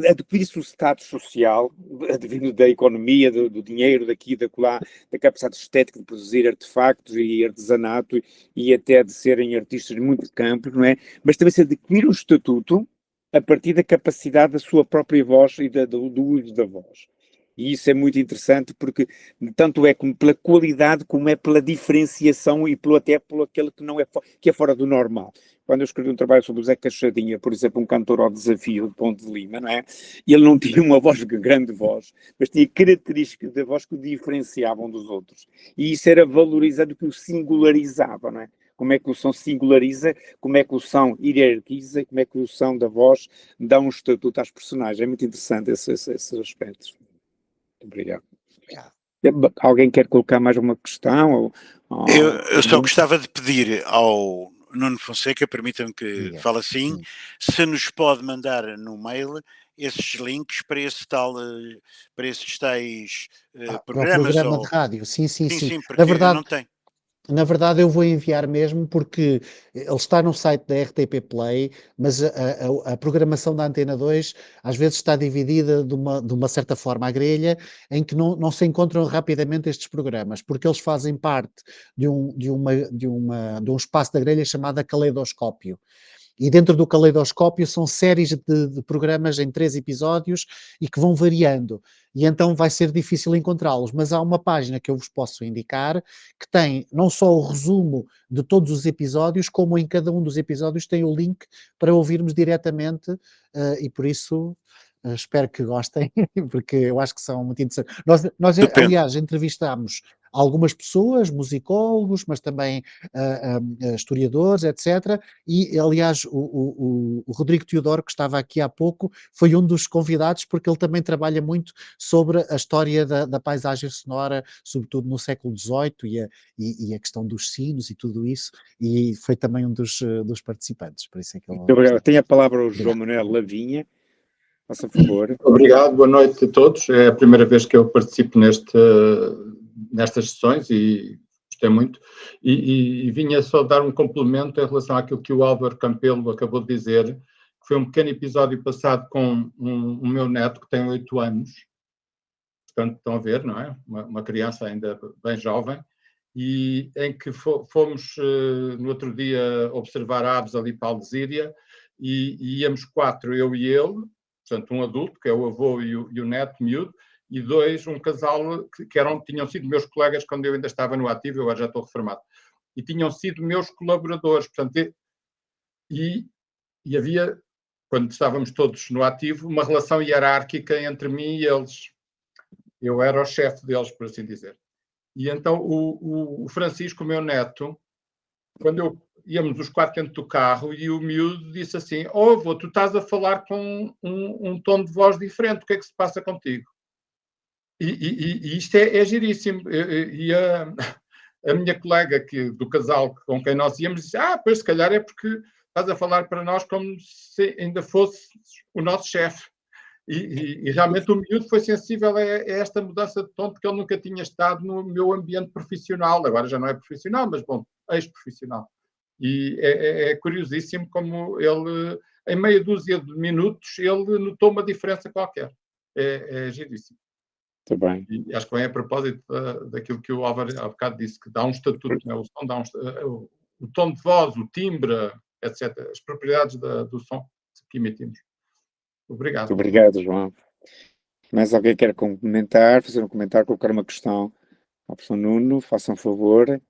[SPEAKER 3] adquire-se o status social, advindo da economia, do dinheiro, daqui, da lá, da capacidade estética de produzir artefactos e artesanato e até de serem artistas de muitos campos, não é? Mas também se adquire um estatuto a partir da capacidade da sua própria voz e do uso da voz. E isso é muito interessante porque tanto é como pela qualidade como é pela diferenciação e até pelo aquele que não é, que é fora do normal. Quando eu escrevi um trabalho sobre o Zé Cachadinha, por exemplo, um cantor ao desafio de Ponte de Lima, não é? Ele não tinha uma voz, grande voz, mas tinha características da voz que o diferenciavam dos outros. E isso era valorizado, que o singularizava, não é? Como é que o som singulariza, como é que o som hierarquiza, como é que o som da voz dá um estatuto às personagens. É muito interessante esses aspectos. Obrigado. Alguém quer colocar mais uma questão?
[SPEAKER 1] Eu só gostava de pedir ao Nuno Fonseca, permita-me que
[SPEAKER 2] Diga.
[SPEAKER 1] fale assim,
[SPEAKER 2] Sim.
[SPEAKER 1] se nos pode mandar no mail esses links para para esses tais
[SPEAKER 2] Para o
[SPEAKER 1] programas
[SPEAKER 2] programa de
[SPEAKER 1] ou...
[SPEAKER 2] rádio, sim, sim,
[SPEAKER 1] Sim,
[SPEAKER 2] sim.
[SPEAKER 1] sim,
[SPEAKER 2] Na
[SPEAKER 1] porque eu
[SPEAKER 2] verdade
[SPEAKER 1] não tenho.
[SPEAKER 2] Na verdade eu vou enviar mesmo, porque ele está no site da RTP Play, mas a programação da Antena 2 às vezes está dividida de uma certa forma à grelha, em que não se encontram rapidamente estes programas, porque eles fazem parte de um espaço da grelha chamado Caleidoscópio. E dentro do Caleidoscópio são séries de programas em 3 episódios e que vão variando. E então vai ser difícil encontrá-los. Mas há uma página que eu vos posso indicar que tem não só o resumo de todos os episódios, como em cada um dos episódios tem o link para ouvirmos diretamente, e por isso espero que gostem, porque eu acho que são muito interessantes. Nós
[SPEAKER 1] Depende.
[SPEAKER 2] aliás, entrevistámos algumas pessoas, musicólogos, mas também historiadores, etc. E, aliás, o Rodrigo Teodoro, que estava aqui há pouco, foi um dos convidados, porque ele também trabalha muito sobre a história da paisagem sonora, sobretudo no século XVIII, e a questão dos sinos e tudo isso, e foi também um dos participantes, por isso é que ele
[SPEAKER 3] Muito obrigado.
[SPEAKER 2] está.
[SPEAKER 3] Tem a palavra o João
[SPEAKER 2] Obrigado.
[SPEAKER 3] Manuel Lavinha. Faça favor.
[SPEAKER 5] Obrigado, boa noite a todos. É a primeira vez que eu participo nestas sessões e gostei muito. E vinha só dar um complemento em relação àquilo que o Álvaro Campelo acabou de dizer, que foi um pequeno episódio passado com o meu neto, que tem 8 anos. Portanto, estão a ver, não é? Uma criança ainda bem jovem. E em que fomos no outro dia observar aves ali para a Alzíria e íamos 4, eu e ele, portanto um adulto, que é o avô e o neto miúdo, e 2, um casal que tinham sido meus colegas quando eu ainda estava no ativo, eu agora já estou reformado, e tinham sido meus colaboradores, portanto, e havia, quando estávamos todos no ativo, uma relação hierárquica entre mim e eles. Eu era o chefe deles, por assim dizer. E então o Francisco, o meu neto, quando íamos os 4 dentro do carro, e o miúdo disse assim: "Oh, avô, tu estás a falar com um tom de voz diferente, o que é que se passa contigo?" E isto é giríssimo. E a minha colega do casal com quem nós íamos disse: pois se calhar é porque estás a falar para nós como se ainda fosse o nosso chefe. E realmente o miúdo foi sensível a esta mudança de tom, porque ele nunca tinha estado no meu ambiente profissional. Agora já não é profissional, mas bom, ex-profissional. E é curiosíssimo como ele, em meia dúzia de minutos, ele notou uma diferença qualquer. É giríssimo.
[SPEAKER 3] Muito bem.
[SPEAKER 5] E acho que vem a propósito daquilo que o Álvaro há bocado disse, que dá um estatuto, né? O som dá o tom de voz, o timbre, etc. As propriedades do som que emitimos. Obrigado.
[SPEAKER 3] Muito obrigado, João. Mais alguém quer complementar, fazer um comentário, colocar uma questão ao professor Nuno? Façam favor.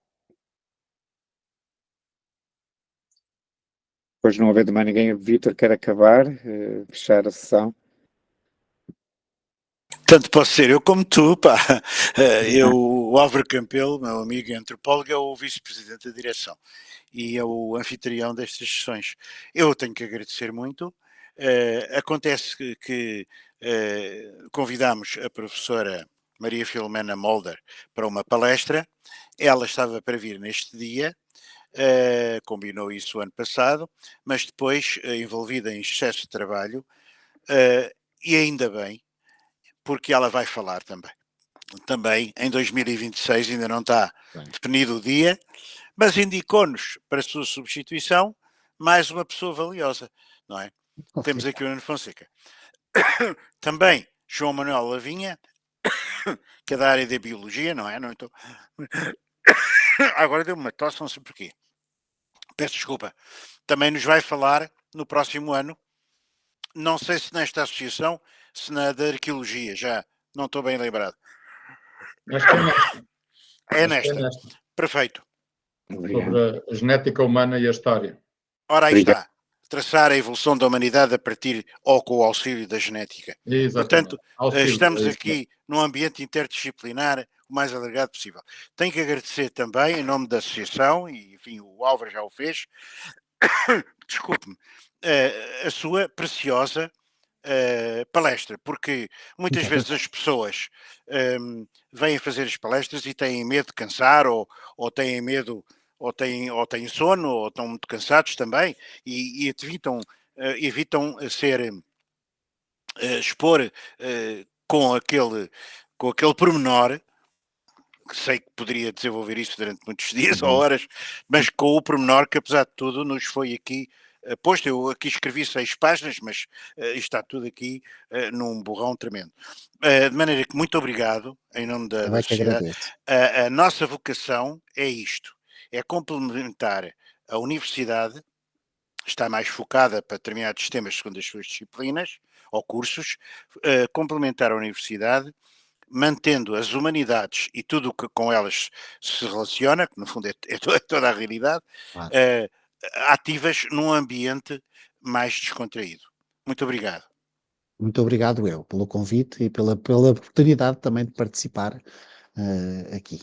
[SPEAKER 3] Depois não havendo mais ninguém, Vítor quer acabar, fechar a sessão.
[SPEAKER 1] Tanto posso ser eu como tu, pá. O Álvaro Campelo, meu amigo e antropólogo, é o vice-presidente da direção e é o anfitrião destas sessões. Eu tenho que agradecer muito. Acontece que convidámos a professora Maria Filomena Molder para uma palestra. Ela estava para vir neste dia, combinou isso o ano passado, mas depois, envolvida em excesso de trabalho, e ainda bem, porque ela vai falar também em 2026, ainda não está definido o dia, mas indicou-nos para a sua substituição mais uma pessoa valiosa, não é? Temos aqui o Nuno Fonseca. Também João Manuel Lavinha, que é da área da biologia, não é? Não, então... Agora deu-me uma tosse, não sei porquê. Peço desculpa. Também nos vai falar no próximo ano, não sei se nesta associação, se na da arqueologia, já não estou bem lembrado.
[SPEAKER 5] Acho que é nesta.
[SPEAKER 1] É nesta. Perfeito.
[SPEAKER 5] Sobre a genética humana e a história.
[SPEAKER 1] Ora, aí está. Traçar a evolução da humanidade a partir ou com o auxílio da genética.
[SPEAKER 5] Exatamente.
[SPEAKER 1] Portanto, estamos aqui num ambiente interdisciplinar o mais alargado possível. Tenho que agradecer também, em nome da associação, e enfim, o Álvaro já o fez, desculpe-me, a sua preciosa palestra, porque muitas vezes as pessoas vêm fazer as palestras e têm medo de cansar, ou têm medo, ou têm sono, ou estão muito cansados também, e evitam expor com aquele pormenor, que sei que poderia desenvolver isso durante muitos dias ou horas, mas com o pormenor que, apesar de tudo, nos foi aqui posto. Eu aqui escrevi 6 páginas, mas está tudo aqui num borrão tremendo. De maneira que, muito obrigado, em nome da sociedade. A nossa vocação é isto, é complementar a universidade, está mais focada para determinados temas segundo as suas disciplinas ou cursos, complementar a universidade, mantendo as humanidades e tudo o que com elas se relaciona, que no fundo é toda a realidade, ativas num ambiente mais descontraído. Muito obrigado.
[SPEAKER 2] Muito obrigado eu pelo convite e pela oportunidade também de participar aqui.